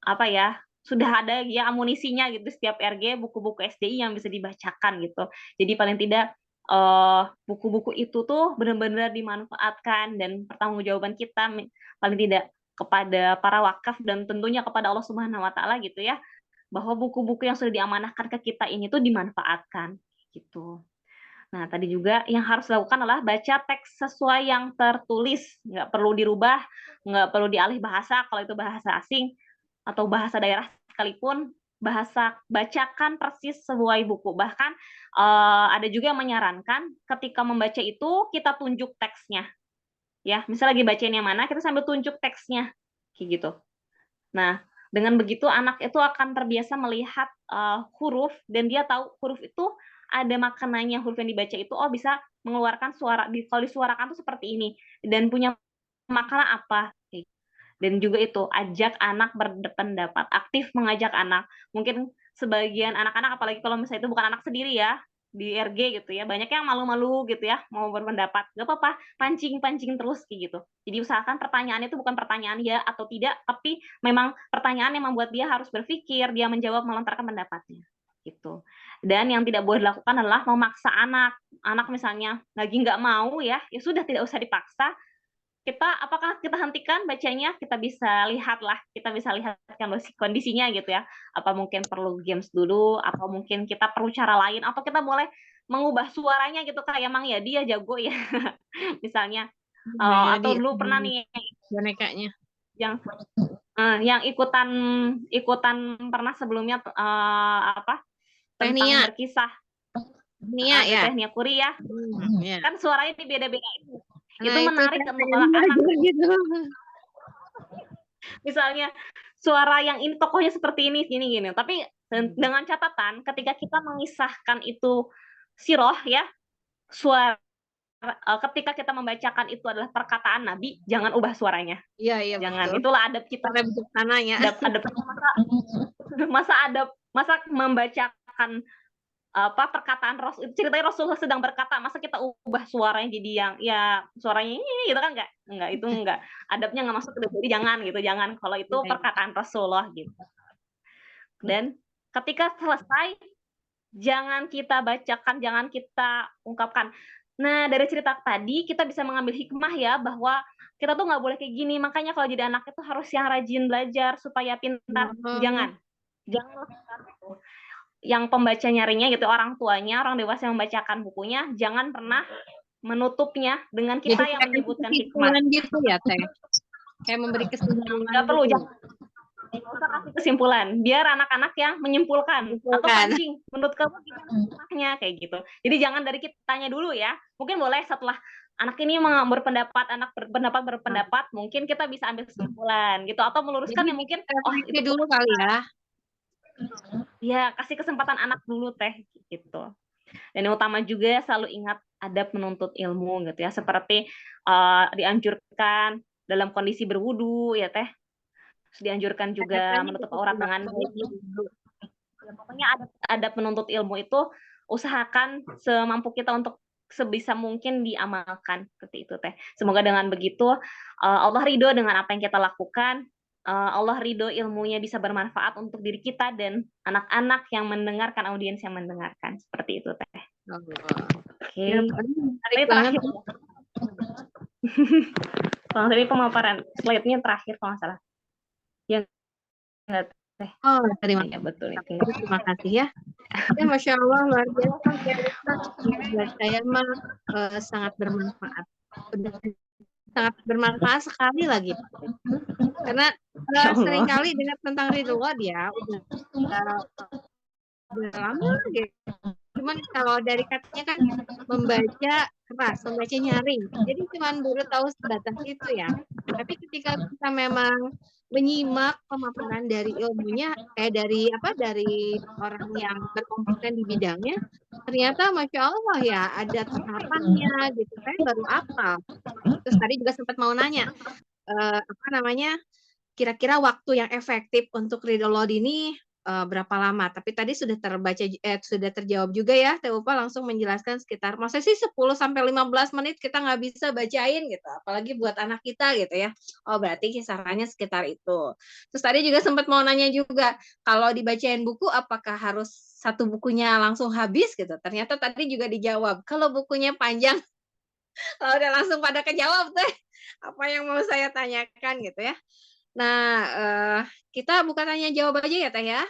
apa ya, sudah ada ya amunisinya gitu setiap RG, buku-buku SDI yang bisa dibacakan gitu. Jadi paling tidak buku-buku itu tuh benar-benar dimanfaatkan, dan pertanggungjawaban kita paling tidak kepada para wakaf dan tentunya kepada Allah Subhanahu wa taala gitu ya, bahwa buku-buku yang sudah diamanahkan ke kita ini tuh dimanfaatkan gitu. Nah, tadi juga yang harus dilakukan adalah baca teks sesuai yang tertulis, nggak perlu dirubah, nggak perlu dialih bahasa kalau itu bahasa asing atau bahasa daerah sekalipun, bacakan persis sesuai buku. Bahkan ada juga yang menyarankan ketika membaca itu kita tunjuk teksnya, ya. Misal lagi bacain yang mana, kita sambil tunjuk teksnya, kayak gitu. Nah, dengan begitu anak itu akan terbiasa melihat huruf, dan dia tahu huruf itu ada maknanya, huruf yang dibaca itu bisa mengeluarkan suara, kalau disuarakan tuh seperti ini dan punya makna apa. Dan juga itu ajak anak berpendapat, aktif mengajak anak. Mungkin sebagian anak-anak, apalagi kalau misalnya itu bukan anak sendiri ya, di RG gitu ya, banyak yang malu-malu gitu ya mau berpendapat. Gak apa-apa, pancing-pancing terus kayak gitu. Jadi usahakan pertanyaannya itu bukan pertanyaan ya atau tidak, tapi memang pertanyaan yang membuat dia harus berpikir, dia menjawab, melontarkan pendapatnya gitu. Dan yang tidak boleh dilakukan adalah memaksa anak. Anak misalnya lagi nggak mau ya sudah, tidak usah dipaksa. Apakah kita hentikan bacanya, kita bisa lihat kondisinya gitu ya. Apa mungkin perlu games dulu, apa mungkin kita perlu cara lain, atau kita boleh mengubah suaranya gitu, kayak emang ya dia jago ya. Misalnya atau dulu pernah nih bonekanya yang ikutan pernah sebelumnya tentang berkisah. Nia ya. Teh Nia Kuri ya. Kan suaranya beda-beda. Nah, itu menarik untuk anak-anak gitu. Misalnya suara yang ini tokohnya seperti ini gini. Tapi dengan catatan ketika kita mengisahkan itu siroh ya, suara ketika kita membacakan itu adalah perkataan Nabi, jangan ubah suaranya. Iya, jangan. Betul. Itulah adab kita. Bijaksananya. Masa membacakan perkataan Rasul, ceritanya Rasulullah sedang berkata, masa kita ubah suaranya jadi yang ya suaranya ini gitu kan, enggak, itu enggak, adabnya enggak masuk, jadi jangan kalau itu perkataan Rasulullah gitu. Dan ketika selesai jangan kita bacakan, jangan kita ungkapkan. Nah, dari cerita tadi kita bisa mengambil hikmah ya, bahwa kita tuh nggak boleh kayak gini. Makanya kalau jadi anak itu harus yang rajin belajar supaya pintar. Jangan lakukan itu. Yang pembaca nyarinya gitu, orang tuanya, orang dewasa yang membacakan bukunya, jangan pernah menutupnya dengan kita yang menyebutkan hikmah gitu ya, Teh. Kayak memberi kesimpulan. Nggak perlu, jangan usah kasih kesimpulan, biar anak-anak yang menyimpulkan. Atau pancing, menurut kamu gimana hikmahnya, kayak gitu. Jadi jangan dari kitanya dulu ya. Mungkin boleh setelah anak ini berpendapat, mungkin kita bisa ambil kesimpulan gitu, atau meluruskan yang mungkin itu dulu kali ya. Ya, kasih kesempatan anak dulu Teh gitu. Dan yang utama juga selalu ingat adab menuntut ilmu gitu ya, seperti dianjurkan dalam kondisi berwudu ya Teh. Terus dianjurkan juga menutup aurat dengan baik. Ya, pokoknya adab menuntut ilmu itu usahakan semampu kita untuk sebisa mungkin diamalkan seperti itu Teh. Semoga dengan begitu Allah ridho dengan apa yang kita lakukan. Allah ridho ilmunya bisa bermanfaat untuk diri kita dan anak-anak yang mendengarkan, audiens yang mendengarkan, seperti itu Teh. Oke. Ini terakhir. Kalau tadi pemaparan slide-nya terakhir kalau nggak salah. Yang enggak Teh. Oh, terima kasih. Ya, betul itu. Terima kasih ya. Ya, Masya Allah, luar biasa. Saya mah sangat bermanfaat. Sangat bermanfaat sekali lagi. Karena seringkali dengar tentang Ridwan ya, udah lama gitu. Cuman kalau dari katanya kan membaca keras, membaca nyaring. Jadi cuman baru tahu sebatas itu ya. Tapi ketika kita memang menyimak pemaparan dari ilmunya, dari orang yang berkompeten di bidangnya, ternyata Masya Allah ya ada tahapannya gitu. Saya baru apal. Terus tadi juga sempat mau nanya, kira-kira waktu yang efektif untuk Ridho ini berapa lama. Tapi tadi sudah sudah terjawab juga ya, Teh Upa langsung menjelaskan sekitar, masa sih 10 sampai 15 menit kita nggak bisa bacain gitu, apalagi buat anak kita gitu ya. Oh, berarti kisarannya sekitar itu. Terus tadi juga sempat mau nanya juga, kalau dibacain buku apakah harus satu bukunya langsung habis gitu? Ternyata tadi juga dijawab, kalau bukunya panjang, kalau udah langsung pada kejawab Teh, apa yang mau saya tanyakan gitu ya. Nah, kita buka tanya jawab aja ya Teh ya.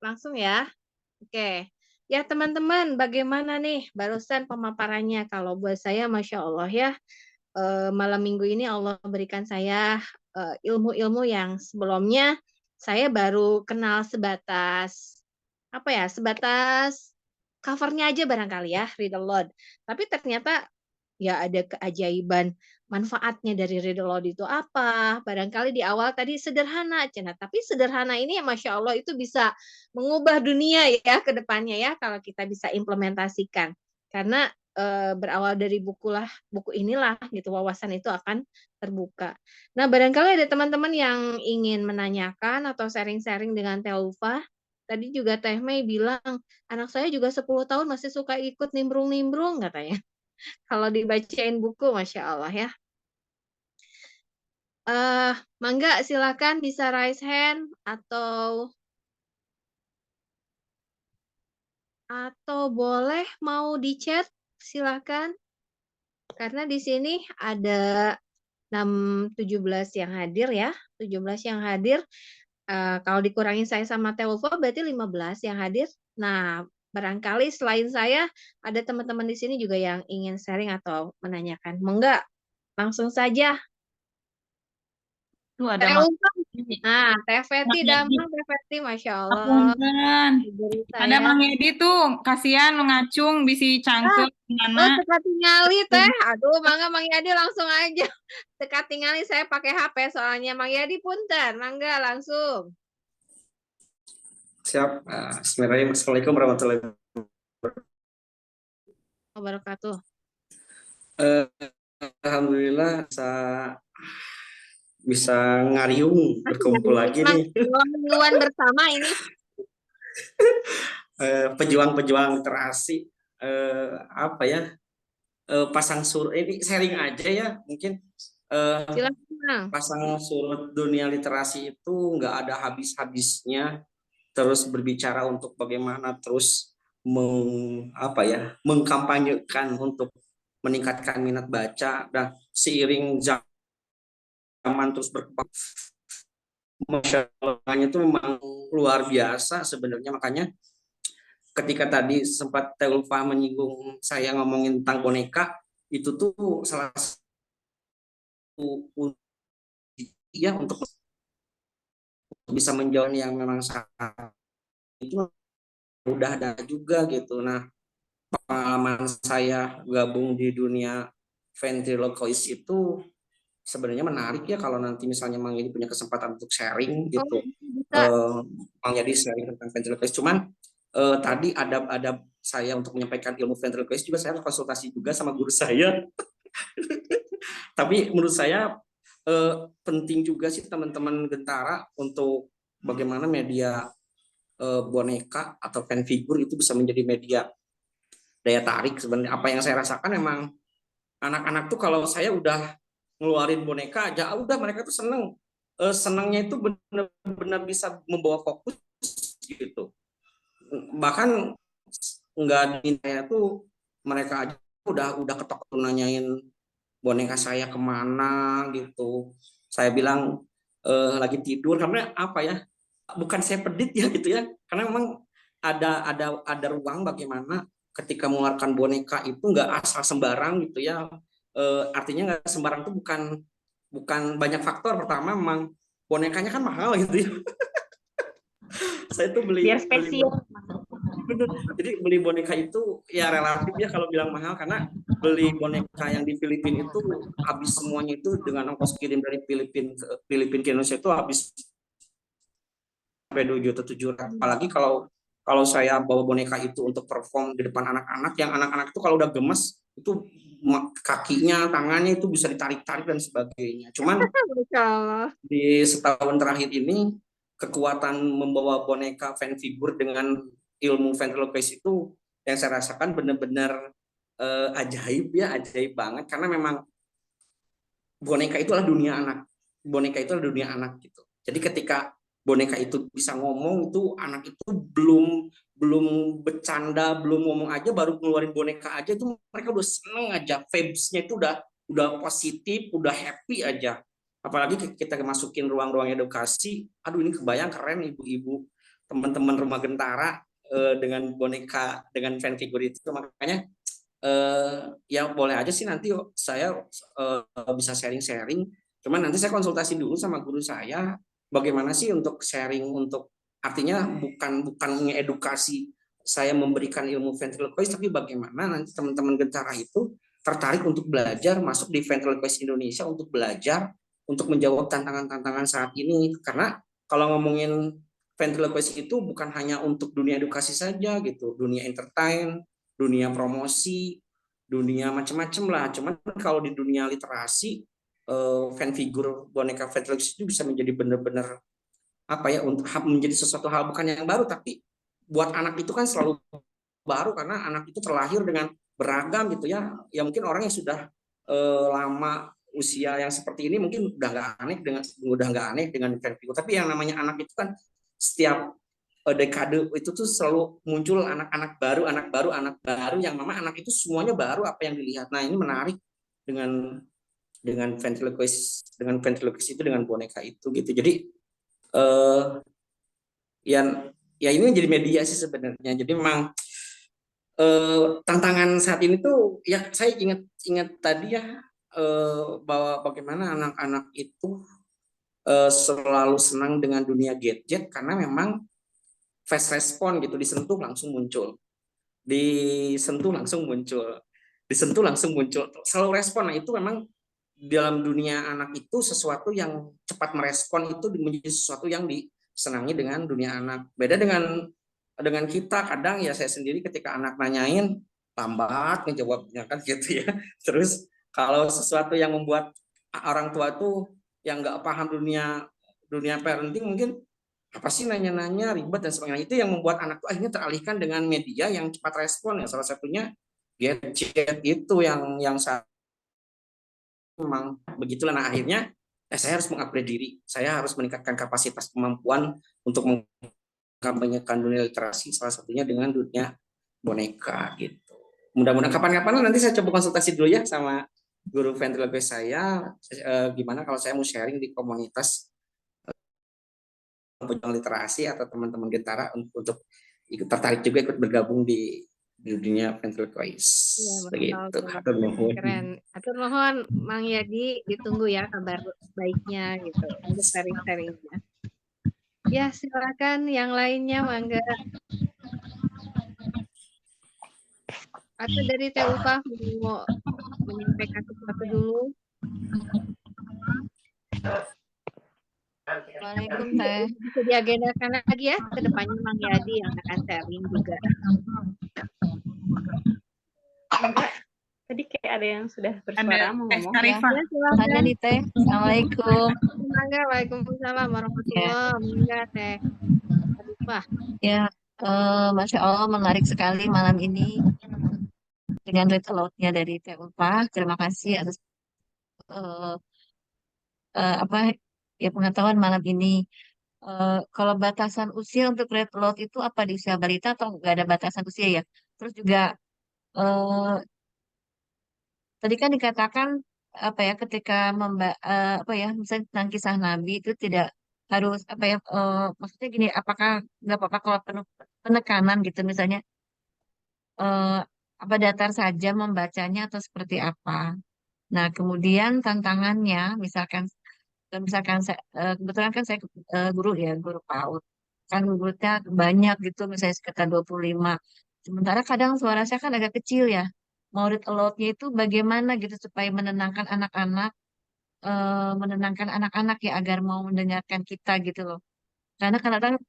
Langsung ya. Oke. Ya teman-teman, bagaimana nih barusan pemaparannya? Kalau buat saya Masya Allah ya, malam minggu ini Allah berikan saya ilmu-ilmu yang sebelumnya saya baru kenal sebatas apa ya, sebatas covernya aja barangkali ya, Read the Lord. Tapi ternyata ya ada keajaiban manfaatnya dari Ridho Lord itu apa. Barangkali di awal tadi sederhana, Cina. Tapi sederhana ini ya Masya Allah itu bisa mengubah dunia ya ke depannya ya kalau kita bisa implementasikan. Karena berawal dari buku inilah gitu wawasan itu akan terbuka. Nah, barangkali ada teman-teman yang ingin menanyakan atau sharing-sharing dengan Teh Ulfa. Tadi juga Teh Mei bilang, anak saya juga 10 tahun masih suka ikut nimbrung-nimbrung katanya. Kalau dibacain buku, Masya Allah ya. Mangga silakan bisa raise hand atau boleh mau di chat silakan. Karena di sini ada 17 yang hadir ya, 17 yang hadir. Kalau dikurangin saya sama Teovo berarti 15 yang hadir. Nah, barangkali selain saya ada teman-teman di sini juga yang ingin sharing atau menanyakan. Mangga, langsung saja. Tuh ada Teh Mang Ulfa. Yedi. Nah, Teh Feti, Mang Yedi. Damang, Teh Feti, Masya Allah. Apunten. Diberi Ada saya. Mang Yedi tuh, kasihan ngacung bisi cangkel Oh, mana. teka tingali Teh. Aduh, mangga Mang Yadi langsung aja. Teka tingali saya pakai HP soalnya. Mang Yadi punten, mangga langsung. Siap. Bismillahirrahmanirrahim. Assalamualaikum warahmatullahi Wabarakatuh. Alhamdulillah bisa ngariung berkumpul lagi nih. Mingguan bersama ini. Pejuang-pejuang literasi apa ya? Pasang surut ini sharing aja ya mungkin. Silakan. Pasang surut dunia literasi itu nggak ada habis-habisnya. Terus berbicara untuk bagaimana terus mengkampanyekan untuk meningkatkan minat baca dan seiring zaman terus berkembang, masyarakat itu memang luar biasa sebenarnya. Makanya ketika tadi sempat Teulfa menyinggung saya ngomongin tentang boneka, itu tuh salah satu ya untuk bisa menjauh yang memang saat itu udah ada juga gitu. Nah, pengalaman saya gabung di dunia ventriloquist itu sebenarnya menarik ya kalau nanti misalnya Mang Yedi punya kesempatan untuk sharing gitu. Mang Yedi sharing tentang ventriloquist. Cuman tadi ada saya untuk menyampaikan ilmu ventriloquist juga saya konsultasi juga sama guru saya. Tapi menurut saya penting juga sih teman-teman Gentara untuk bagaimana media boneka atau fan figure itu bisa menjadi media daya tarik. Sebenarnya apa yang saya rasakan memang anak-anak tuh kalau saya udah ngeluarin boneka aja udah mereka tuh senengnya itu benar-benar bisa membawa fokus gitu. Bahkan nggak saya tuh mereka aja udah ketok nanyain boneka saya kemana gitu. Saya bilang lagi tidur karena apa ya, bukan saya pedit ya gitu ya, karena memang ada ruang bagaimana ketika mengeluarkan boneka itu nggak asal sembarang gitu ya. Artinya nggak sembarang itu bukan banyak faktor. Pertama memang bonekanya kan mahal gitu ya. Saya tuh Biar spesial. jadi beli boneka itu ya relatif ya kalau bilang mahal, karena beli boneka yang di Filipina itu habis semuanya itu dengan ongkos kirim dari Filipina ke Indonesia itu habis sampai 2.700.000. Apalagi kalau saya bawa boneka itu untuk perform di depan anak-anak, yang anak-anak itu kalau udah gemes itu kakinya, tangannya itu bisa ditarik-tarik dan sebagainya. Cuman di setahun terakhir ini kekuatan membawa boneka fan figure dengan ilmu ventriloquist itu yang saya rasakan benar-benar ajaib ya, ajaib banget, karena memang boneka itu adalah dunia anak. Boneka itu adalah dunia anak gitu. Jadi ketika boneka itu bisa ngomong, itu anak itu belum belum bercanda, belum ngomong aja, baru ngeluarin boneka aja itu mereka udah seneng aja, vibes-nya itu udah positif, udah happy aja. Apalagi kita masukin ruang-ruang edukasi, aduh ini kebayang keren ibu-ibu, teman-teman Rumah Gentara dengan boneka, dengan fan figure itu. Makanya ya boleh aja sih nanti saya bisa sharing-sharing. Cuman nanti saya konsultasi dulu sama guru saya, bagaimana sih untuk sharing, untuk artinya bukan mengedukasi saya memberikan ilmu ventriloquist, tapi bagaimana nanti teman-teman Gentara itu tertarik untuk belajar masuk di ventriloquist Indonesia, untuk belajar untuk menjawab tantangan-tantangan saat ini. Karena kalau ngomongin ventriloquist itu bukan hanya untuk dunia edukasi saja gitu, dunia entertain, dunia promosi, dunia macam-macam lah. Cuman kalau di dunia literasi, fan figure boneka ventriloquist itu bisa menjadi benar-benar apa ya, untuk menjadi sesuatu hal bukan yang baru, tapi buat anak itu kan selalu baru, karena anak itu terlahir dengan beragam gitu ya. Ya mungkin orang yang sudah lama usia yang seperti ini mungkin udah nggak aneh dengan fan figure. Tapi yang namanya anak itu kan setiap dekade itu tuh selalu muncul anak baru yang memang anak itu semuanya baru apa yang dilihat. Nah ini menarik dengan ventriloquist itu, dengan boneka itu gitu. Jadi ya ini menjadi media sih sebenarnya. Jadi memang tantangan saat ini tuh ya, saya ingat tadi ya, bahwa bagaimana anak-anak itu selalu senang dengan dunia gadget, karena memang fast respon gitu, disentuh langsung muncul, selalu respon. Nah itu memang dalam dunia anak itu sesuatu yang cepat merespon itu menjadi sesuatu yang disenangi dengan dunia anak. Beda dengan kita, kadang ya saya sendiri ketika anak nanyain lambat ngejawabnya kan gitu ya. Terus kalau sesuatu yang membuat orang tua tuh yang nggak paham dunia parenting, mungkin apa sih nanya-nanya ribet dan sebagainya, itu yang membuat anak tuh akhirnya teralihkan dengan media yang cepat respon ya, salah satunya gadget itu yang memang begitulah. Nah akhirnya saya harus mengupgrade diri, saya harus meningkatkan kapasitas kemampuan untuk mengkampanyekan dunia literasi, salah satunya dengan dunia boneka gitu. Mudah-mudahan kapan-kapan nanti saya coba konsultasi dulu ya sama guru ventriloquist saya, gimana kalau saya mau sharing di komunitas pejuang literasi atau teman-teman Gentara untuk ikut tertarik juga ikut bergabung di dunia ventriloquist. Iya, Begitu. bakal keren. Atur mohon Mang Yadi, ditunggu ya kabar baiknya gitu untuk sharing-sharingnya. Ya, silakan yang lainnya, Mangga. Atau dari Teh Upa mau menyampaikan sesuatu dulu. Waalaikumsalam Teh. Bisa diagendakan lagi ya ke depannya Mang Yadi yang akan sharing juga. Tadi kayak ada yang sudah bersuara mau Teh ngomong. Sarifah. Ya, Ada silakan. nih Teh. Assalamualaikum. Mangga, waalaikumsalam warahmatullahi wabarakatuh. Mangga Teh Sarifah. Ya, Masya Allah menarik sekali malam ini dengan read aloud-nya dari Teh Ulfa. Terima kasih atas eh, apa ya pengetahuan malam ini. Kalau batasan usia untuk read aloud itu apa di usia balita atau nggak ada batasan usia ya? Terus juga eh, tadi kan dikatakan apa ya ketika apa ya misalnya tentang kisah Nabi itu tidak harus apa ya maksudnya gini apakah nggak apa-apa kalau penuh penekanan gitu misalnya eh, apa datar saja membacanya atau seperti apa. Nah kemudian tantangannya misalkan kebetulan kan saya guru ya guru PAUD kan muridnya banyak gitu misalnya sekitar 25. Sementara kadang suara saya kan agak kecil ya. Mau read aloud-nya itu bagaimana gitu supaya menenangkan anak-anak ya agar mau mendengarkan kita gitu loh. Karena kadang-kadang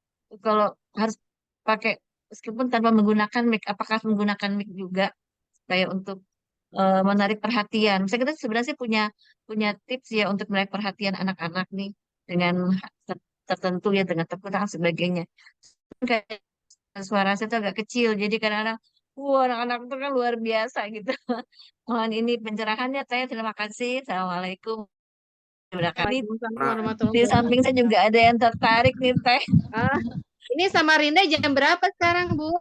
kalau harus pakai meskipun tanpa menggunakan mic, apakah menggunakan mic juga supaya untuk menarik perhatian. Saya kita sebenarnya sih punya tips ya untuk menarik perhatian anak-anak nih dengan tertentu ya dengan tepuk tangan sebagainya. Kayak suara saya tuh agak kecil, jadi kadang-kadang, anak-anak itu kan luar biasa gitu. Mohon ini pencerahannya, Teh. Terima kasih. Assalamualaikum. Ini Waalaikumsalam Nah, warahmatullahi di samping wabarakatuh. saya juga ada yang tertarik nih, Teh. Ah, ini Samarinda jam berapa sekarang, Bu?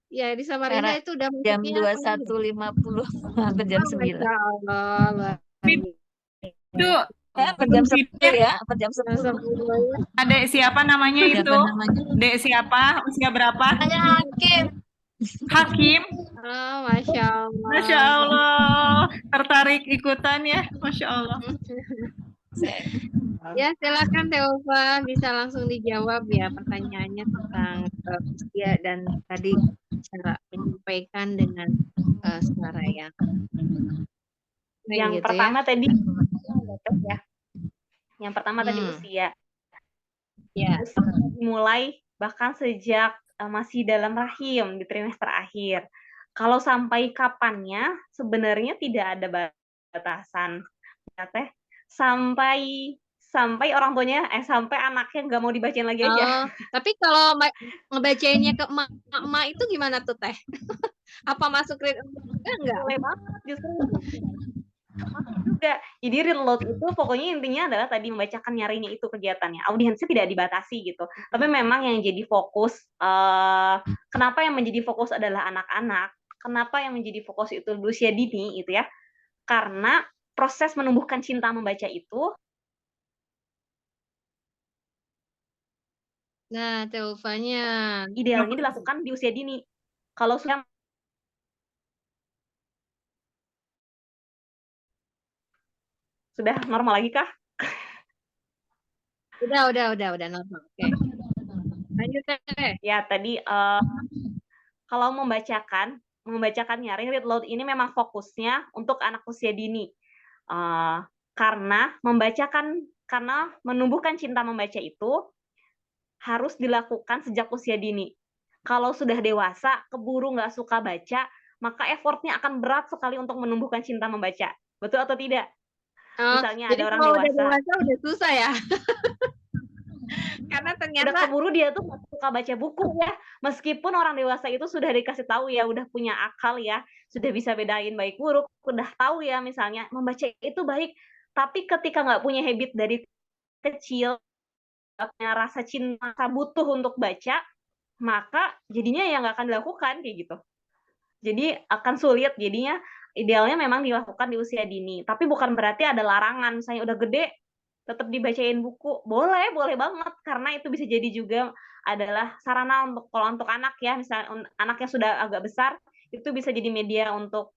Ya, di Samarinda Sekarang itu udah jam masuknya apa belum? 21.50 hampir jam Oh, 9. Masya Allah, luar Itu biasa. Hampir jam 10 kuncinya ya, hampir jam 10. Astagfirullah. adek siapa namanya itu? Siapa namanya? Dek siapa? Usia berapa? Hanya Hakim. Hakim. Oh, Masya Allah. Masya Allah. Tertarik ikutan ya. Masya Allah. Ya, silakan Teofa, bisa langsung dijawab ya pertanyaannya tentang usia dan tadi cara menyampaikan dengan suara yang Yang gitu pertama tadi ya. Yang pertama tadi usia. ya. Usia dimulai bahkan sejak masih dalam rahim di trimester akhir. Kalau sampai kapannya sebenarnya tidak ada batasan. Ya, Teh. Sampai orang tuanya sampai anaknya nggak mau dibacain lagi aja. Oh, tapi kalau ngebacainnya ke emak itu gimana tuh, Teh? Apa masuk read juga enggak? Boleh banget justru. Juga. Jadi read aloud itu pokoknya intinya adalah tadi membacakan nyarinya itu kegiatannya. Audiensnya tidak dibatasi gitu. Tapi memang yang jadi fokus, kenapa yang menjadi fokus adalah anak-anak? Kenapa yang menjadi fokus itu usia dini itu ya? Karena proses menumbuhkan cinta membaca itu. Nah, Teofanya Idealnya dilakukan di usia dini. Kalau sudah normal lagi kah? Udah normal. Oke. Lanjut, Teh. Ya, tadi kalau membacakan nyaring read aloud ini memang fokusnya untuk anak usia dini. Karena menumbuhkan cinta membaca itu harus dilakukan sejak usia dini. Kalau sudah dewasa, keburu nggak suka baca, maka effortnya akan berat sekali untuk menumbuhkan cinta membaca. Betul atau tidak? Misalnya jadi ada orang kalau dewasa. udah dewasa udah susah ya. Karena ternyata udah keburu dia tuh nggak suka baca buku ya. Meskipun orang dewasa itu sudah dikasih tahu ya, udah punya akal ya, sudah bisa bedain baik buruk, udah tahu ya misalnya membaca itu baik. Tapi ketika nggak punya habit dari kecil, punya rasa cinta, rasa butuh untuk baca, maka jadinya ya nggak akan dilakukan kayak gitu. Jadi akan sulit. Jadinya idealnya memang dilakukan di usia dini. Tapi bukan berarti ada larangan. Misalnya udah gede, tetap dibacain buku. Boleh banget. Karena itu bisa jadi juga adalah sarana kalau untuk anak ya. Misalnya anaknya sudah agak besar, itu bisa jadi media untuk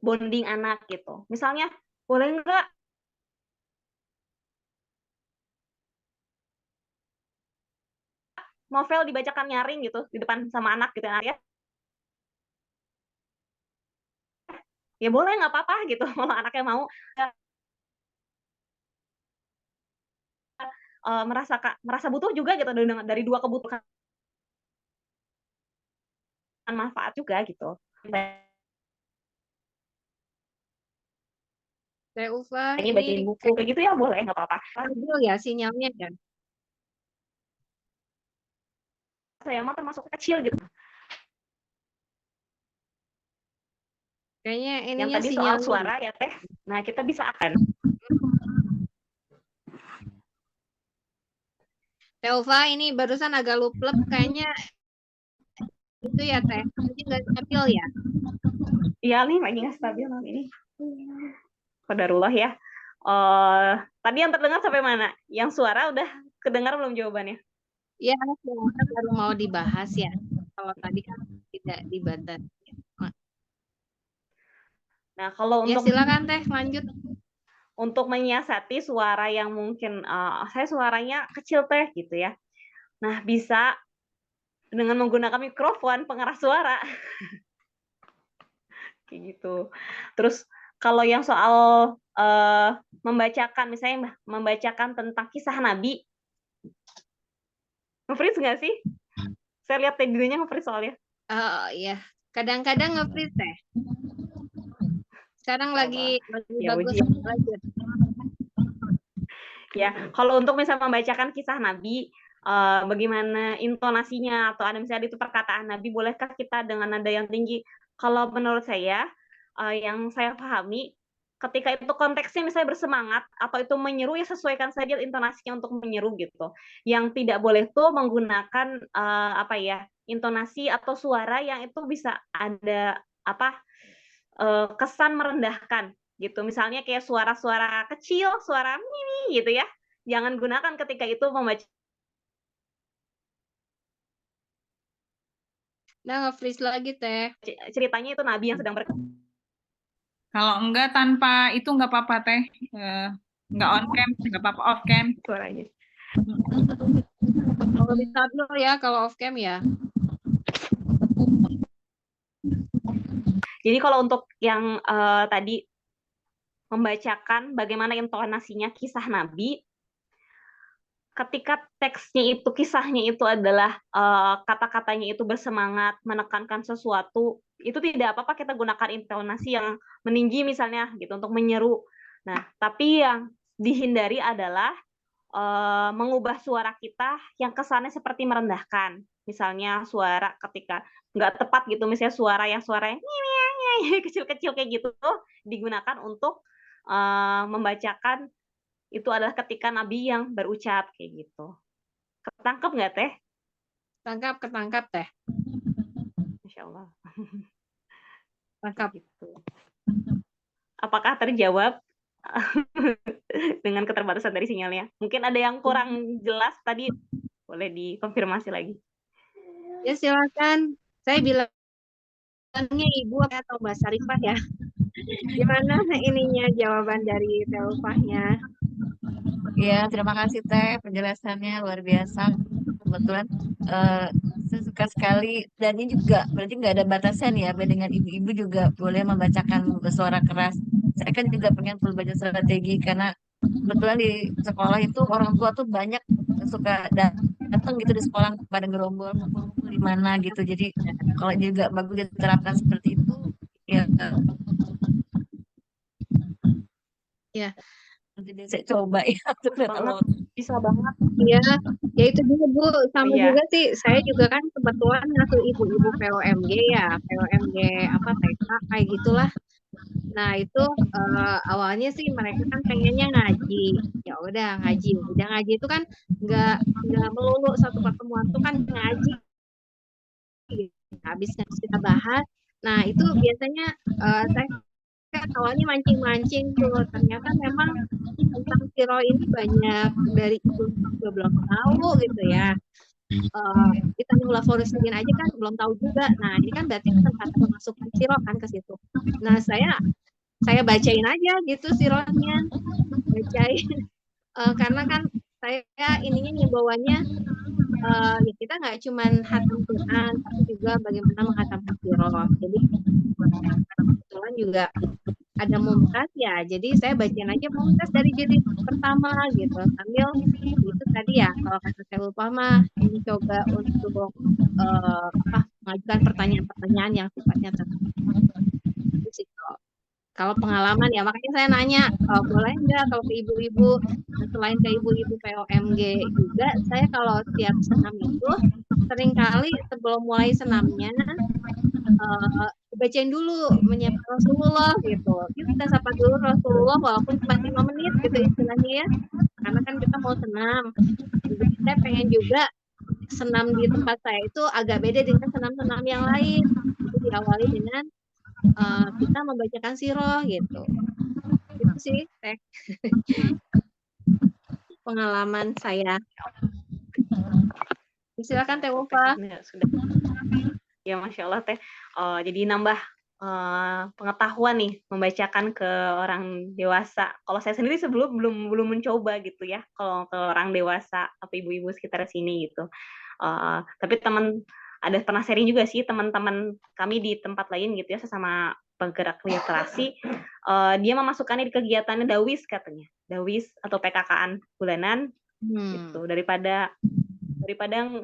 bonding anak gitu. Misalnya, boleh nggak novel dibacakan nyaring gitu di depan sama anak gitu ya. Ya boleh, nggak apa-apa gitu. Kalau anaknya mau merasa butuh juga gitu dari dua kebutuhan manfaat juga gitu. Teufa Ini bacain buku kayak gitu ya boleh, nggak apa-apa. stabil ya sinyalnya ya. Saya mah termasuk kecil gitu. Kayaknya Yang ininya tadi soal sinyalnya. suara ya Teh. Nah kita bisa akan. Teufa ini barusan agak luplep kayaknya itu ya Teh. Ini nggak stabil ya. Iya nih lagi nggak stabil malam ini. Qadarullah ya. Tadi yang terdengar sampai mana? Yang suara udah kedengar belum jawabannya? Ya, baru mau dibahas ya. Kalau tadi kan tidak dibatasi. Nah, kalau ya untuk silakan Teh lanjut. Untuk menyiasati suara yang mungkin saya suaranya kecil Teh gitu ya. Nah, bisa dengan menggunakan mikrofon pengeras suara. Kayak gitu. Terus kalau yang soal membacakan, misalnya membacakan tentang kisah Nabi, nge-freeze nggak sih? Saya lihat videonya nge-freeze soalnya. Iya, kadang-kadang nge-freeze Teh. Sekarang lagi Ya, bagus. ujian. Lanjut. Ya, kalau untuk misalnya membacakan kisah Nabi, bagaimana intonasinya atau ada misalnya itu perkataan Nabi, bolehkah kita dengan nada yang tinggi? Kalau menurut saya, yang saya pahami, ketika itu konteksnya misalnya bersemangat atau itu menyeru, ya sesuaikan saja intonasinya untuk menyeru gitu. Yang tidak boleh tuh menggunakan intonasi atau suara yang itu bisa ada kesan merendahkan gitu. Misalnya kayak suara-suara kecil, suara mini gitu ya. Jangan gunakan ketika itu membaca. Nah, nge-freeze lagi, Teh. Ceritanya itu Nabi yang sedang Kalau enggak tanpa itu enggak apa-apa Teh. Enggak on cam, enggak apa-apa off cam. suaranya. Kalau bisa dulu ya, kalau off cam ya. Jadi kalau untuk yang tadi membacakan bagaimana intonasinya kisah Nabi, ketika teksnya itu, kisahnya itu adalah kata-katanya itu bersemangat, menekankan sesuatu, itu tidak apa-apa kita gunakan intonasi yang meninggi misalnya gitu untuk menyeru. Nah, tapi yang dihindari adalah mengubah suara kita yang kesannya seperti merendahkan. Misalnya suara ketika nggak tepat gitu, misalnya suara yang kecil-kecil kayak gitu digunakan untuk membacakan itu adalah ketika Nabi yang berucap kayak gitu. Ketangkep nggak Teh? Ketangkap, Teh. Masya Allah. Tangkap. Gitu. Apakah terjawab dengan keterbatasan dari sinyalnya? Mungkin ada yang kurang jelas tadi, boleh dikonfirmasi lagi. Ya, silakan. Saya bilangnya Ibu atau Mbak Sarifah ya. Gimana ininya jawaban dari Teufahnya? Ya, terima kasih Teh, penjelasannya luar biasa. Kebetulan saya suka sekali, dan ini juga berarti nggak ada batasan ya, beda dengan ibu-ibu juga boleh membacakan bersuara keras. Saya kan juga pengen belajar strategi karena kebetulan di sekolah itu orang tua tuh banyak suka datang gitu di sekolah pada gerombol ngumpul di mana gitu. Jadi kalau juga bagus diterapkan seperti itu, ya Ya. nanti deh saya coba ya untuk Bisa banget. Iya, ya itu juga Bu, sama Iya. juga sih. Saya juga kan kebetulan ngasuh ibu-ibu POMG ya, POMG TK kayak gitulah. Nah itu awalnya sih mereka kan pengennya ngaji, ya udah ngaji. Udah ngaji itu kan nggak melulu satu pertemuan tuh kan ngaji. Habis kita bahas, nah itu biasanya saya kan awalnya mancing-mancing tuh, ternyata memang tentang siro ini banyak dari ibu juga belum tahu gitu ya. Kita mulai forestrin aja kan belum tahu juga. Nah ini kan berarti tempat memasukkan siro kan ke situ. Nah saya bacain aja gitu sironya, bacain karena kan saya ininya nyimbauannya ya kita nggak cuman hatam Quran tapi juga bagaimana menghatamkan siro. Jadi kebetulan juga ada mumtaz ya, jadi saya bacain aja mumtaz dari jilid pertama gitu sambil itu tadi ya, kalau kata saya lupa mah ini coba untuk mengajukan pertanyaan-pertanyaan yang sifatnya tertentu. Itu sih kalau pengalaman ya, makanya saya nanya boleh nggak kalau ke ibu-ibu. Nah, selain ke ibu-ibu POMG juga, saya kalau setiap senam itu seringkali sebelum mulai senamnya bacain dulu menyapa Rasulullah gitu. Yuk kita sapa dulu Rasulullah walaupun cuma 5 menit gitu istilahnya ya. Karena kan kita mau senam. Jadi saya pengen juga senam di tempat saya itu agak beda dengan senam-senam yang lain. Itu diawali dengan kita membacakan sirah gitu. Itu sih Teh. Pengalaman saya. Silakan Teh Ufa. Ya Masya Allah Teh, jadi nambah pengetahuan nih membacakan ke orang dewasa. Kalau saya sendiri sebelum belum mencoba gitu ya, kalau ke orang dewasa atau ibu-ibu sekitar sini gitu. Tapi ada pernah sharing juga sih teman-teman kami di tempat lain gitu ya, sesama penggerak literasi, dia memasukkannya di kegiatannya dawis katanya, dawis atau PKK-an bulanan gitu, daripada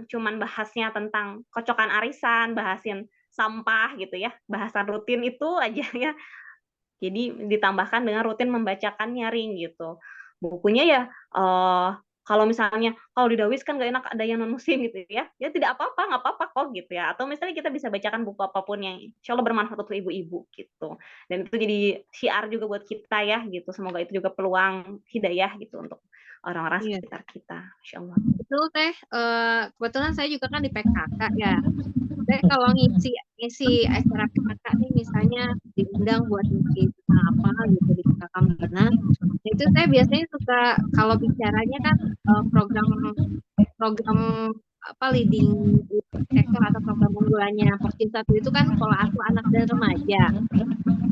cuman bahasnya tentang kocokan arisan, bahasin sampah gitu ya, bahasan rutin itu aja ya. Jadi ditambahkan dengan rutin membacakannya Ring gitu. Bukunya ya kalau misalnya kalau di Dawis kan nggak enak ada yang non muslim gitu ya tidak apa-apa, nggak apa-apa kok gitu ya. Atau misalnya kita bisa bacakan buku apapun yang insya Allah bermanfaat untuk ibu-ibu gitu. Dan itu jadi syiar juga buat kita ya gitu. Semoga itu juga peluang hidayah gitu untuk orang-orang Iya. sekitar kita. Insya Allah. Betul Teh. Kebetulan saya juga kan di PKK ya. Saya kalau ngisi acara PKK nih misalnya diundang buat ngisi tentang apa gitu di PKK mana, itu saya biasanya suka kalau bicaranya kan program apa leading sektor atau program unggulannya Persis 1 itu kan pola asuh anak dan remaja.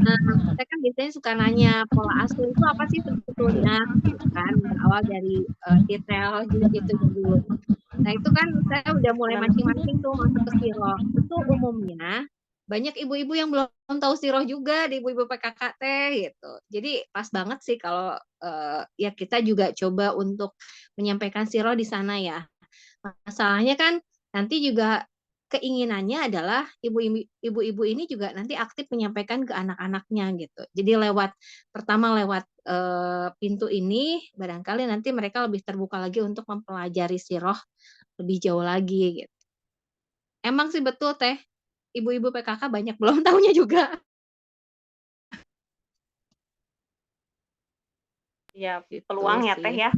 Nah, saya kan biasanya suka nanya pola asuh itu apa sih sebetulnya, gitu kan, berawal dari detail gitu dulu. Nah itu kan saya udah mulai mancing-mancing tuh masuk ke siroh. Itu umumnya banyak ibu-ibu yang belum tahu siroh juga di ibu-ibu PKK teh gitu. Jadi pas banget sih kalau ya kita juga coba untuk menyampaikan siroh di sana ya. Masalahnya kan nanti juga keinginannya adalah ibu-ibu ini juga nanti aktif menyampaikan ke anak-anaknya gitu. Jadi pertama lewat pintu ini barangkali nanti mereka lebih terbuka lagi untuk mempelajari siroh lebih jauh lagi gitu. Emang sih betul Teh, ibu-ibu PKK banyak belum tahunya juga. Ya, Gitu peluang ya Teh sih. ya.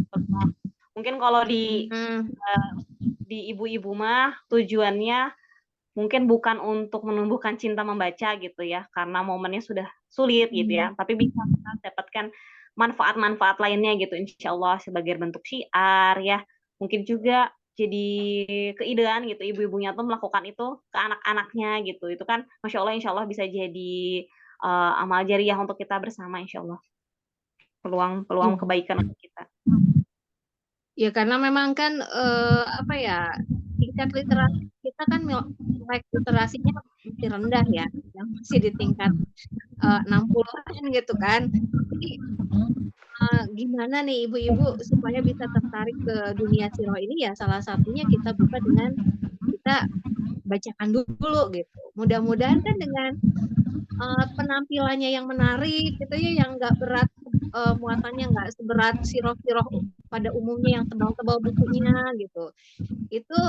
Mungkin kalau di ibu-ibu mah tujuannya mungkin bukan untuk menumbuhkan cinta membaca gitu ya, karena momennya sudah sulit gitu ya, tapi bisa mendapatkan manfaat-manfaat lainnya gitu insya Allah sebagai bentuk syiar ya. Mungkin juga jadi keidean gitu ibu-ibunya tuh melakukan itu ke anak-anaknya gitu. Itu kan Masya Allah insya Allah bisa jadi amal jariah untuk kita bersama insya Allah. Peluang kebaikan untuk kita. Ya karena memang kan apa ya, tingkat literasi kita kan melek literasinya masih rendah ya, yang masih di tingkat 60-an gitu kan. Jadi gimana nih ibu-ibu supaya bisa tertarik ke dunia siroh ini ya salah satunya kita buka dengan kita bacakan dulu gitu. Mudah-mudahan kan dengan penampilannya yang menarik gitu ya, yang nggak berat, muatannya nggak seberat siroh-siroh pada umumnya yang tebal-tebal bukunya gitu. Itu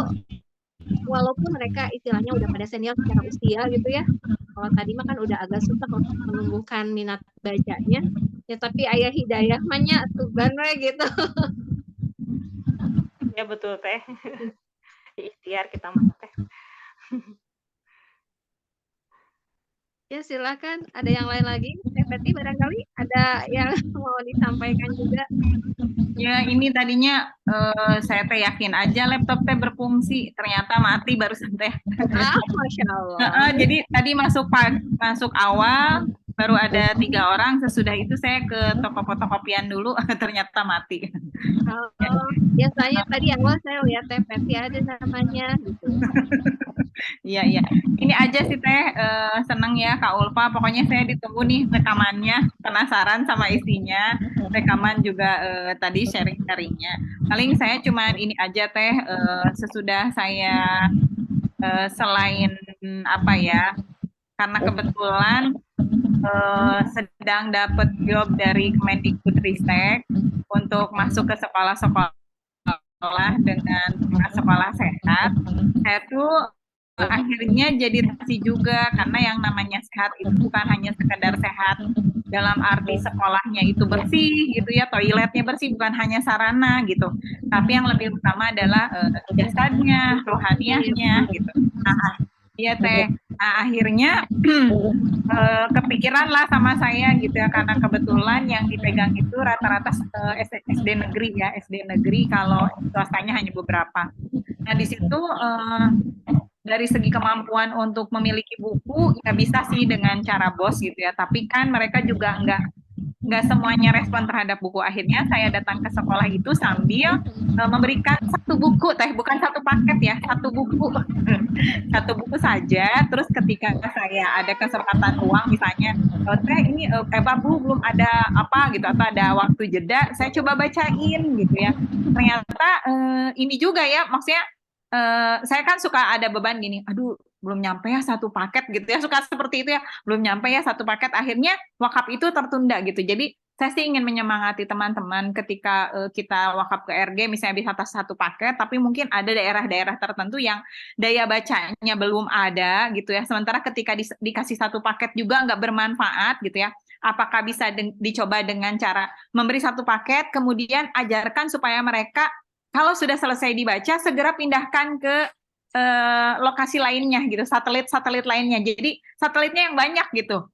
walaupun mereka istilahnya udah pada senior secara usia gitu ya, kalau tadi mah kan udah agak susah untuk menumbuhkan minat bacanya, ya tapi ayah hidayah mahnya tuban we gitu. Ya betul Teh. Ikhtiar kita mah Teh. Ya silakan, ada yang lain lagi? Teh Peti barangkali ada yang mau disampaikan juga. Ya ini tadinya saya teh yakin aja laptop teh berfungsi, ternyata mati barusan teh. Masya Allah. Jadi tadi masuk awal baru ada 3 orang, sesudah itu saya ke toko fotokopian dulu, ternyata mati. Ya saya tadi awal saya lihat Teh Peti ada namanya gitu. Iya. Ini aja sih Teh, seneng ya Kak Ulfa. Pokoknya saya ditunggu nih rekamannya, penasaran sama isinya. Rekaman juga tadi sharing-sharingnya. Paling saya cuman ini aja Teh, sesudah saya selain apa ya, karena kebetulan sedang dapat job dari Kemendikbudristek untuk masuk ke sekolah-sekolah dengan sekolah sehat. Saya tuh akhirnya jadi terasi juga karena yang namanya sehat itu bukan hanya sekedar sehat dalam arti sekolahnya itu bersih gitu ya, toiletnya bersih, bukan hanya sarana gitu, tapi yang lebih utama adalah jasadnya, rohaniahnya gitu. Iya Teh. Nah, akhirnya kepikiran lah sama saya gitu ya, karena kebetulan yang dipegang itu rata-rata SD negeri ya, SD negeri, kalau swastanya hanya beberapa. Nah di situ dari segi kemampuan untuk memiliki buku ya bisa sih dengan cara bos gitu ya, tapi kan mereka juga nggak semuanya respon terhadap buku. Akhirnya saya datang ke sekolah itu sambil memberikan 1 buku Teh, bukan 1 paket ya, 1 buku 1 buku saja. Terus ketika saya ada kesempatan uang misalnya, Teh ini Babu belum ada apa gitu, atau ada waktu jeda, saya coba bacain gitu ya. Ternyata ini juga ya, maksudnya saya kan suka ada beban gini, aduh belum nyampe ya satu paket gitu ya, suka seperti itu ya, belum nyampe ya satu paket, akhirnya wakaf itu tertunda gitu. Jadi saya sih ingin menyemangati teman-teman ketika kita wakaf ke RG misalnya bisa atas satu paket, tapi mungkin ada daerah-daerah tertentu yang daya bacanya belum ada gitu ya, sementara ketika dikasih satu paket juga nggak bermanfaat gitu ya. Apakah bisa dicoba dengan cara memberi satu paket, kemudian ajarkan supaya mereka kalau sudah selesai dibaca, segera pindahkan ke lokasi lainnya gitu, satelit lainnya. Jadi satelitnya yang banyak gitu.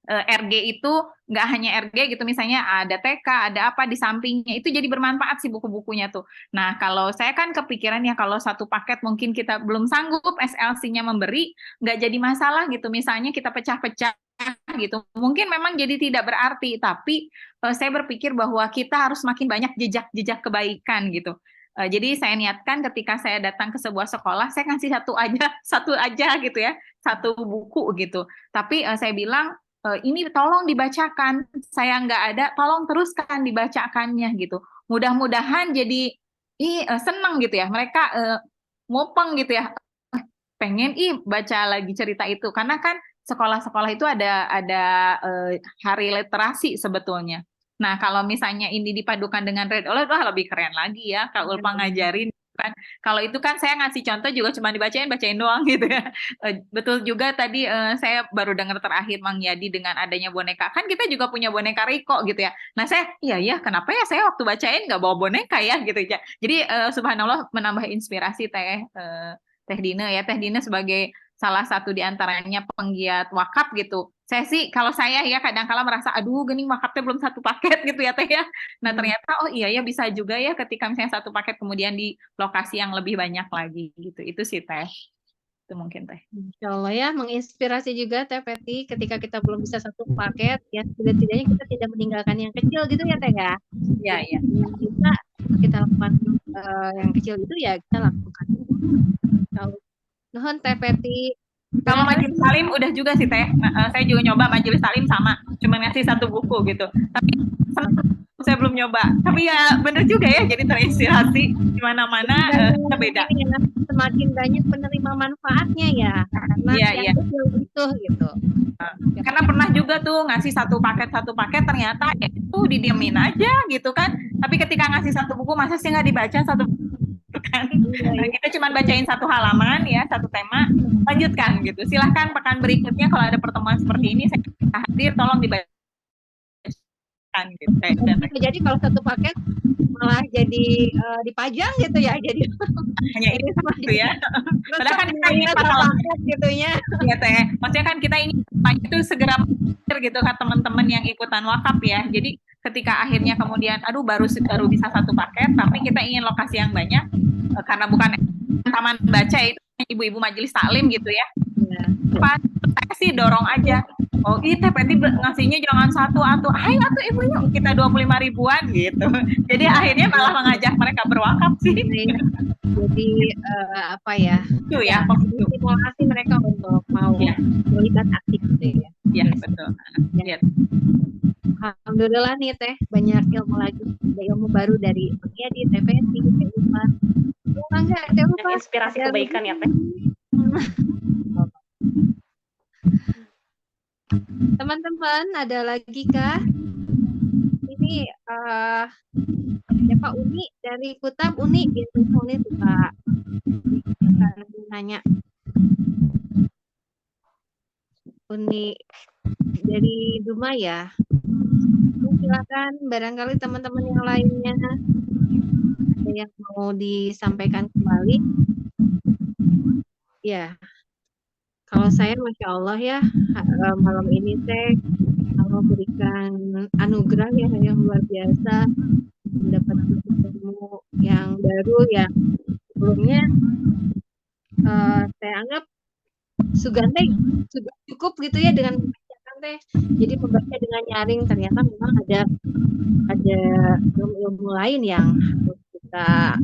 RG itu nggak hanya RG gitu, misalnya ada TK, ada apa di sampingnya, itu jadi bermanfaat sih buku-bukunya tuh. Nah, kalau saya kan kepikiran ya kalau satu paket mungkin kita belum sanggup SLC-nya memberi, nggak jadi masalah gitu. Misalnya kita pecah-pecah gitu. Mungkin memang jadi tidak berarti, tapi saya berpikir bahwa kita harus makin banyak jejak-jejak kebaikan gitu. Jadi saya niatkan ketika saya datang ke sebuah sekolah, saya kasih satu aja gitu ya, satu buku gitu. Tapi saya bilang ini tolong dibacakan, saya nggak ada, tolong teruskan dibacakannya gitu. Mudah-mudahan jadi seneng gitu ya, mereka ngopeng gitu ya, pengen baca lagi cerita itu, karena kan sekolah-sekolah itu ada hari literasi sebetulnya. Nah, kalau misalnya ini dipadukan dengan Red Alert, wah lebih keren lagi ya, Kak Ulfa ngajarin kan. Kalau itu kan saya ngasih contoh juga cuma bacain doang gitu ya. Betul juga tadi saya baru dengar terakhir Mang Yadi dengan adanya boneka. Kan kita juga punya boneka Riko gitu ya. Nah, saya iya kenapa ya saya waktu bacain nggak bawa boneka ya gitu ya. Jadi subhanallah menambah inspirasi Teh Dina ya. Teh Dina sebagai salah satu di antaranya penggiat wakaf gitu. Kalau saya ya kadang-kala merasa, aduh gening wakafnya belum satu paket gitu ya Teh ya. Nah ternyata oh iya ya bisa juga ya ketika misalnya satu paket kemudian di lokasi yang lebih banyak lagi gitu. Itu sih Teh. Itu mungkin Teh. Insya Allah ya, menginspirasi juga Teh Peti ketika kita belum bisa satu paket, ya setidaknya kita tidak meninggalkan yang kecil gitu ya Teh ya. Iya, iya. Kita lakukan yang kecil itu ya kita lakukan. Nuhun Teh Peti. Kalau majelis salim udah juga sih Teh. Saya juga nyoba majelis salim sama, cuma ngasih satu buku gitu. Tapi saya belum nyoba. Tapi ya bener juga ya, jadi terinspirasi di mana-mana beda. Semakin banyak penerima manfaatnya ya, karena yang kecil itu gitu. Karena pernah juga tuh ngasih satu paket ternyata ya itu didiemin aja gitu kan. Tapi ketika ngasih satu buku masa sih nggak dibaca satu buku kan. Nah, kita cuma bacain satu halaman ya, satu tema, lanjutkan gitu. Silahkan pekan berikutnya kalau ada pertemuan seperti ini saya hadir, tolong dibacakan gitu. Jadi kalau satu paket malah jadi dipajang gitu ya, jadi hanya itu gitu ya. Padahal kan kita ingin paket gitu ya. Iya Teh. Maksudnya kan kita ingin itu segera gitu kan teman-teman yang ikutan wakaf ya. Jadi ketika akhirnya kemudian aduh baru bisa satu paket, tapi kita ingin lokasi yang banyak karena bukan taman baca itu ibu-ibu majelis taklim gitu ya. Saya sih dorong aja. Oh, Teh Peti ngasihnya jangan satu atau ayo atuh ibu yuk kita 25 ribuan gitu. Jadi akhirnya malah mengajak mereka berwakaf sih. Jadi apa ya? Itu ya, stimulasi mereka untuk mau terlibat aktif gitu ya. Iya, betul. Ya. Alhamdulillah nih Teh, banyak ilmu lagi, ada ilmu baru dari Makia di Teh Peti, Teh Ulfa. Teh Ulfa. Inspirasi kebaikan ya Teh. Teman-teman, ada lagi kah? Ini Pak Uni dari Kutab. Uni biasanya Uni suka nanya. Uni dari Duma ya. Silakan, barangkali teman-teman yang lainnya ada yang mau disampaikan kembali. Ya. Kalau saya Masya Allah ya, malam ini Teh Allah berikan anugerah ya yang luar biasa, mendapat ilmu yang baru ya. Sebelumnya saya anggap Sugante sudah cukup gitu ya dengan membacakan Teh. Jadi membaca dengan nyaring ternyata memang ada ilmu lain yang harus kita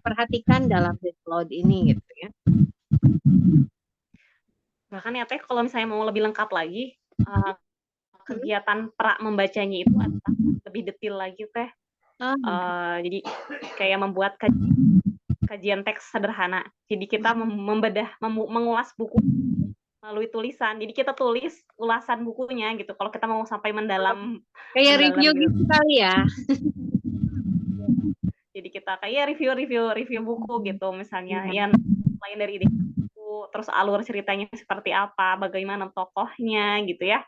perhatikan dalam download ini gitu ya. Bahkan ya Teh, kalau misalnya mau lebih lengkap lagi, kegiatan pra membacanya itu adalah lebih detail lagi Teh. Jadi kayak membuat kajian teks sederhana. Jadi kita mengulas buku melalui tulisan. Jadi kita tulis ulasan bukunya gitu. Kalau kita mau sampai mendalam Kayak review gitu. gitu kali ya. Jadi kita kayak review buku gitu misalnya, yang lain dari ide buku, terus alur ceritanya seperti apa, bagaimana tokohnya gitu ya.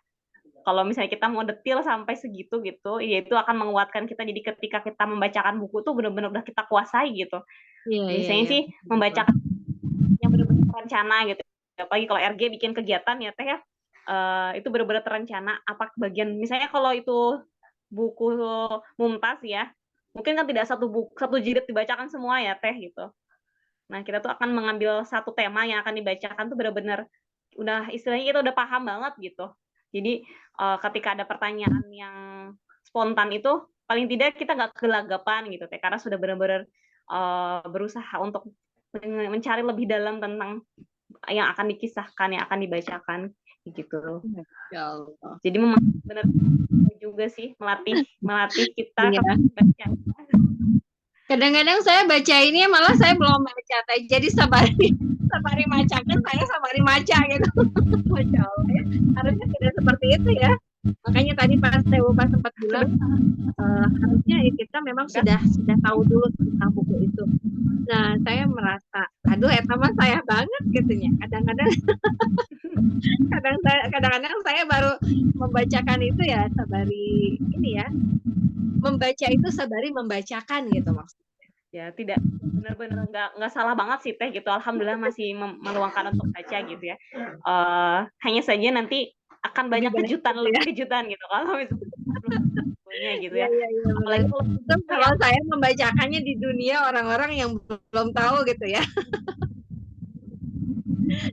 Kalau misalnya kita mau detail sampai segitu gitu, ya itu akan menguatkan kita. Jadi ketika kita membacakan buku tuh benar-benar udah kita kuasai gitu. Biasanya sih membacakan yang benar-benar terencana gitu. Apalagi kalau RG bikin kegiatan ya Teh ya, itu benar-benar terencana. Apa bagian misalnya kalau itu buku Mumtaz ya, mungkin kan tidak satu jilid dibacakan semua ya Teh gitu. Nah kita tuh akan mengambil satu tema yang akan dibacakan tuh benar-benar udah istilahnya kita udah paham banget gitu. Jadi ketika ada pertanyaan yang spontan itu paling tidak kita nggak gelagapan gitu Teh, karena sudah benar-benar berusaha untuk mencari lebih dalam tentang yang akan dikisahkan, yang akan dibacakan gitu. Jadi memang benar juga sih melatih kita baca. Kadang-kadang saya baca ini malah saya belum baca Teh. Jadi sabari macakan, saya sabari maca gitu. Masya Allah ya. Harusnya tidak seperti itu ya. Makanya tadi pas Teh Upa sempat bilang harusnya kita memang sudah tahu dulu tentang buku itu. Nah, saya merasa aduh eta mah saya banget gitunya. Kadang-kadang saya baru membacakan itu ya sabari ini ya. Membaca itu sabari membacakan gitu maksudnya. Ya tidak benar-benar nggak salah banget sih Teh gitu. Alhamdulillah masih meluangkan untuk baca gitu ya. Hanya saja nanti akan banyak kejutan gitu kalau misalnya gitu ya. Apalagi kalau saya membacakannya di dunia orang-orang yang belum tahu gitu ya.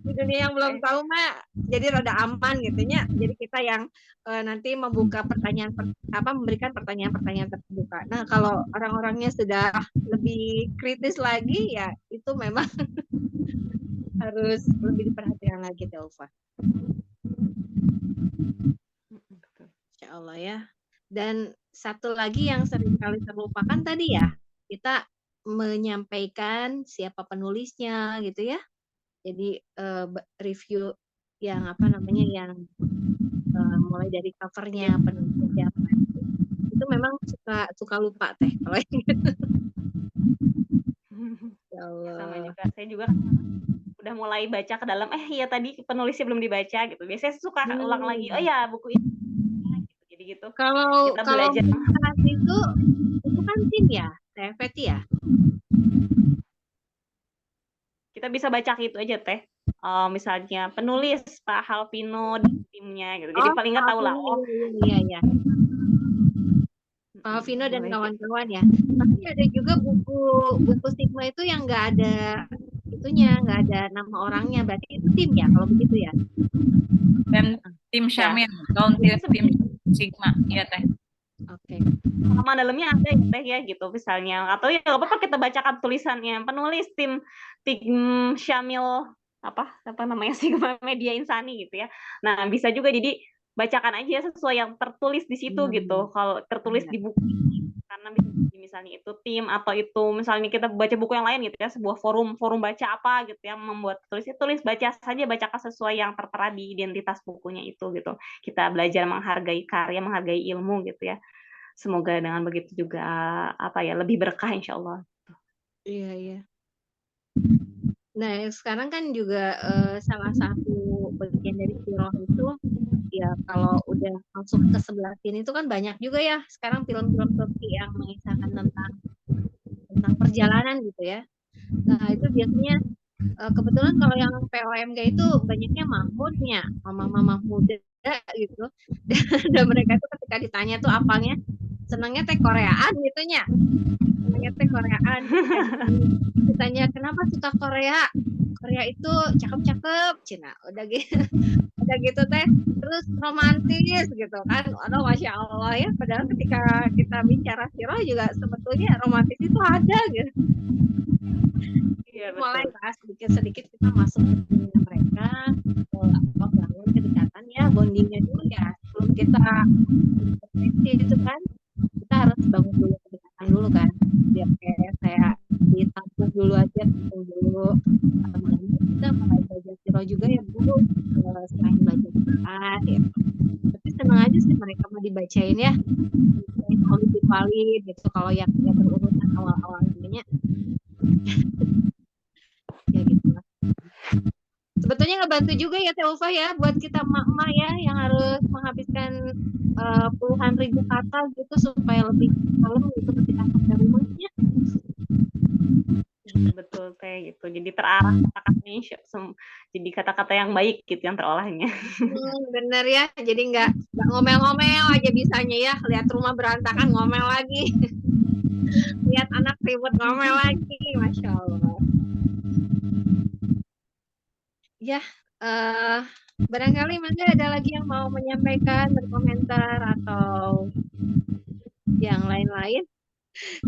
Di dunia yang belum tahu mah jadi rada aman gitunya. Jadi kita yang nanti membuka memberikan pertanyaan-pertanyaan terbuka. Nah, kalau orang-orangnya sudah lebih kritis lagi ya itu memang harus lebih diperhatikan lagi Delva. Insya Allah ya. Dan satu lagi yang seringkali terlupakan tadi ya, kita menyampaikan siapa penulisnya gitu ya. Jadi review yang yang mulai dari covernya, penulisnya siapa. Itu memang suka lupa Teh kalau gitu. Ya Allah. Sama juga, saya juga udah mulai baca ke dalam, iya tadi penulisnya belum dibaca gitu. Biasanya suka ulang lagi, oh ya buku ini. Jadi gitu. Kalau belajar itu kan tim ya, TFT ya. Kita bisa baca itu aja Teh. Misalnya penulis Pak Halvino dan timnya gitu. Jadi paling nggak tahu lah. Iya. Pak Halvino dan kawan-kawan ya. Tapi ada juga buku Sigma itu yang nggak ada itunya, nggak ada nama orangnya. Berarti itu tim ya kalau begitu ya. Dan tim Syamil, tim Sigma, iya Teh. Oke. Nama dalamnya ada ya Teh ya gitu misalnya. Atau ya nggak apa-apa kita bacakan tulisannya penulis tim Syamil apa namanya Sigma Media Insani gitu ya. Nah bisa juga jadi bacakan aja sesuai yang tertulis di situ gitu. Kalau tertulis di buku karena misalnya itu tim atau itu misalnya kita baca buku yang lain gitu ya, sebuah forum baca apa gitu ya, membuat tulis baca saja, bacakan sesuai yang tertera di identitas bukunya itu gitu. Kita belajar menghargai karya, menghargai ilmu gitu ya. Semoga dengan begitu juga lebih berkah insya Allah. Iya. Nah sekarang kan juga salah satu bagian dari sirah itu ya kalau udah masuk ke sebelah sini itu kan banyak juga ya sekarang film-film Turki yang mengisahkan tentang perjalanan gitu ya. Nah itu biasanya kebetulan kalau yang POMG itu banyaknya Mahmudnya, mama muda gitu. Dan mereka itu ketika ditanya tuh apalnya senangnya teh Koreaan gitunya. Senangnya teh Koreaan. Ditanya kenapa suka Korea? Korea itu cakep-cakep, Cina. Udah gitu teh. Terus romantis gitu kan. Aduh Masya Allah ya. Padahal ketika kita bicara sirah juga sebetulnya romantis itu ada gitu. Mulai bahas sedikit kita masuk ke dunia mereka, bangun kedekatan ya, bondingnya dulu ya. Sebelum kita itu kan, kita harus bangun dulu kedekatan dulu kan. Biar kayak saya ditampung dulu aja, hitung dulu. Mulainya kita mulai belajar siro juga ya Bu, selain belajar Quran ya. Tapi senang aja sih mereka mau dibacain ya, Maulid Walid gitu. Kalau yang tidak berurutan awal-awal ininya, ya gitu lah. Sebetulnya ngebantu juga ya Teh Ulfa ya buat kita emak-emak ya yang harus menghabiskan puluhan ribu kata gitu supaya lebih kalem gitu ketika sampai rumahnya. Betul Teh gitu. Jadi terarah kata-katanya, jadi kata-kata yang baik gitu yang terolahnya. Bener ya, jadi nggak ngomel-ngomel aja bisanya ya. Lihat rumah berantakan ngomel lagi. Lihat anak ribut ngomel lagi, Masya Allah. Ya, barangkali Manda ada lagi yang mau menyampaikan, berkomentar, atau yang lain-lain.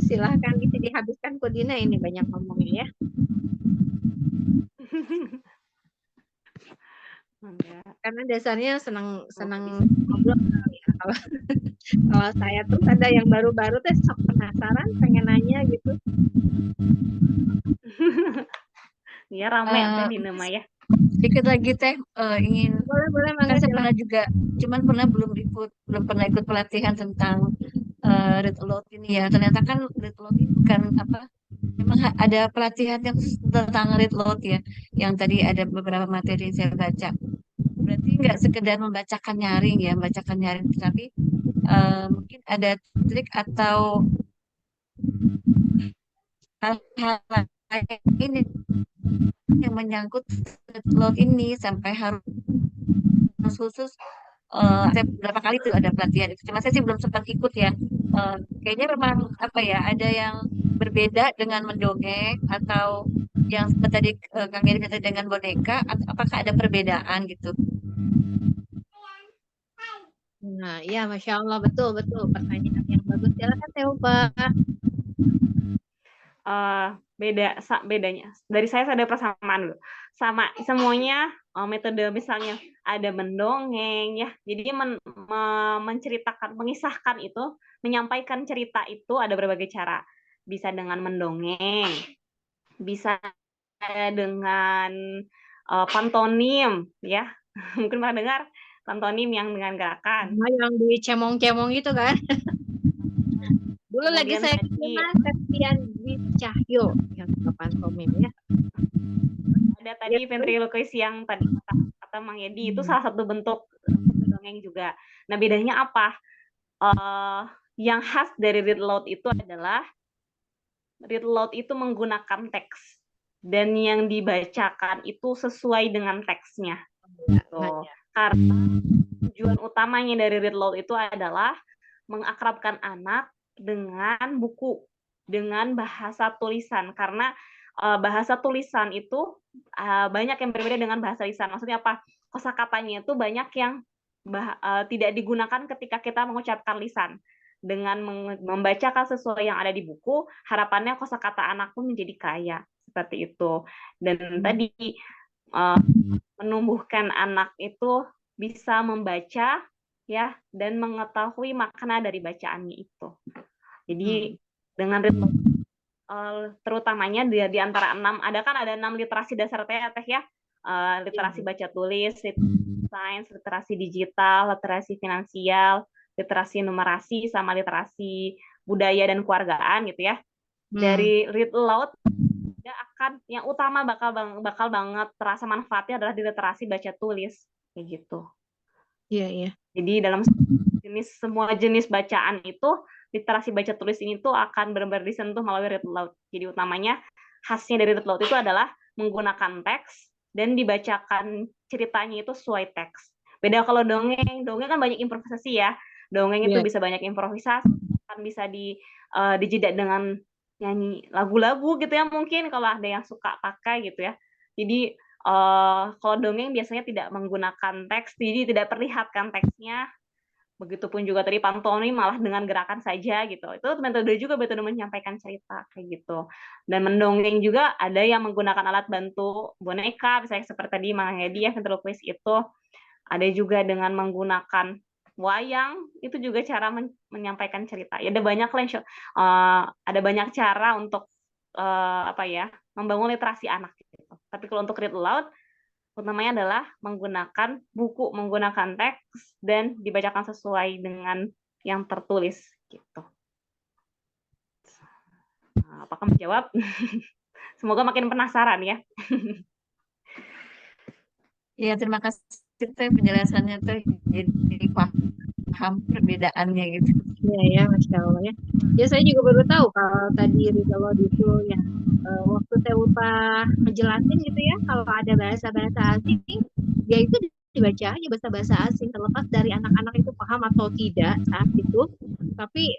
Silahkan bisa dihabiskan Kudina, ini banyak ngomongnya ya. Karena dasarnya senang ngobrol kali ya. Kalau saya terus ada yang baru-baru tuh sok penasaran, pengen nanya gitu. Iya ramai di nama ya. Sedikit lagi Teh, ingin Boleh kan saya pernah juga, cuman belum pernah ikut pelatihan tentang read aloud ini ya. Ternyata kan read aloud ini bukan apa, memang ada pelatihan yang khusus tentang read aloud ya. Yang tadi ada beberapa materi yang saya baca. Berarti nggak sekedar membacakan nyaring ya, tapi mungkin ada trik atau hal-hal lain yang menyangkut read aloud ini sampai harus khusus. Saya berapa kali tuh ada pelatihan itu, cuma saya sih belum sempat ikut ya. Kayaknya memang apa ya, ada yang berbeda dengan mendongeng atau yang seperti tadi Kang Eri kata dengan boneka, apakah ada perbedaan gitu? Nah, iya Masya Allah, betul pertanyaan yang bagus. Silakan Teh Ulfa. Bedanya dari saya ada persamaan dulu sama semuanya. Metode misalnya ada mendongeng ya, jadi menceritakan, mengisahkan itu, menyampaikan cerita itu ada berbagai cara. Bisa dengan mendongeng, bisa dengan pantonim ya. Mungkin pernah dengar pantonim yang dengan gerakan. Yang dicemong-cemong itu kan. Dulu Kemudian lagi saya Septian di Cahyo yang pantomim ya. Ada tadi ventriloquist yang tadi kata Mang Yedi, itu salah satu bentuk dongeng juga. Nah, bedanya apa? Yang khas dari read aloud itu adalah read aloud itu menggunakan teks, dan yang dibacakan itu sesuai dengan teksnya. Gitu. Karena tujuan utamanya dari read aloud itu adalah mengakrabkan anak dengan buku, dengan bahasa tulisan. Karena bahasa tulisan itu banyak yang berbeda dengan bahasa lisan. Maksudnya apa? Kosakatanya itu banyak yang tidak digunakan ketika kita mengucapkan lisan. Dengan membacakan sesuai yang ada di buku, harapannya kosakata anak pun menjadi kaya. Seperti itu. Dan tadi menumbuhkan anak itu bisa membaca ya, dan mengetahui makna dari bacaannya itu. Jadi dengan terutamanya di antara 6, ada 6 literasi dasar Teh ya. Literasi baca tulis, sains, literasi digital, literasi finansial, literasi numerasi, sama literasi budaya dan keluargaan gitu ya. Dari read aloud yang utama bakal banget terasa manfaatnya adalah di literasi baca tulis kayak gitu. Iya. Jadi dalam semua jenis bacaan itu, literasi baca tulis ini tuh akan benar-benar disentuh melalui read aloud. Jadi utamanya khasnya dari read aloud itu adalah menggunakan teks dan dibacakan ceritanya itu sesuai teks. Beda kalau dongeng kan banyak improvisasi ya. Dongeng itu bisa banyak improvisasi, kan bisa dijeda dengan nyanyi lagu-lagu gitu ya, mungkin kalau ada yang suka pakai gitu ya. Jadi kalau dongeng biasanya tidak menggunakan teks, jadi tidak perlihatkan teksnya. Begitupun juga tadi pantomim malah dengan gerakan saja gitu. Itu metode menyampaikan cerita kayak gitu. Dan mendongeng juga ada yang menggunakan alat bantu boneka, misalnya seperti tadi Mang Hedi ya, ventriloquist itu. Ada juga dengan menggunakan wayang, itu juga cara menyampaikan cerita. Ya ada banyak cara untuk membangun literasi anak gitu. Tapi kalau untuk read aloud, utamanya adalah menggunakan buku, menggunakan teks, dan dibacakan sesuai dengan yang tertulis gitu. Apakah menjawab? Semoga makin penasaran ya. Ya, terima kasih Teh penjelasannya Teh. Jadi paham perbedaannya gitu. Ya, Masya Allah ya. Ya saya juga baru tahu kalau tadi Ridho itu yang waktu Teh Ulfa ngejelasin gitu ya, kalau ada bahasa-bahasa asing, dia itu dibaca aja bahasa-bahasa asing terlepas dari anak-anak itu paham atau tidak saat itu, tapi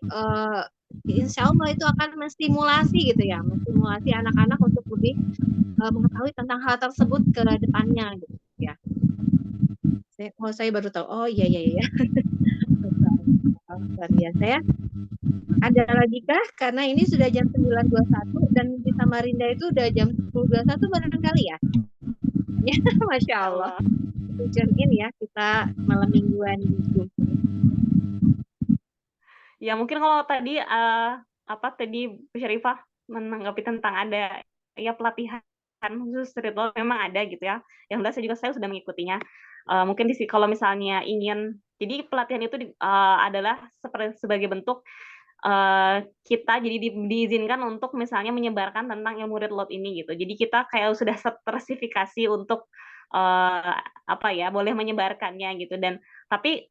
insya Allah itu akan menstimulasi gitu ya, menstimulasi anak-anak untuk lebih mengetahui tentang hal tersebut ke depannya gitu ya. Saya baru tahu. Oh iya. Luar biasa ya. Ada lagi kah? Karena ini sudah jam 9.21 dan di Samarinda itu udah jam 10.21 barangkali ya. Ya, Masya Allah. Ucapin ya kita malam mingguan gitu. Ya mungkin kalau tadi tadi Bu Syarifah menanggapi tentang ada ya pelatihan khusus street law, memang ada gitu ya. Yang jelas saya sudah mengikutinya. Mungkin kalau misalnya ingin, jadi pelatihan itu adalah sebagai bentuk kita jadi diizinkan untuk misalnya menyebarkan tentang ilmu read aloud ini gitu. Jadi kita kayak sudah sertifikasi untuk boleh menyebarkannya gitu. Dan tapi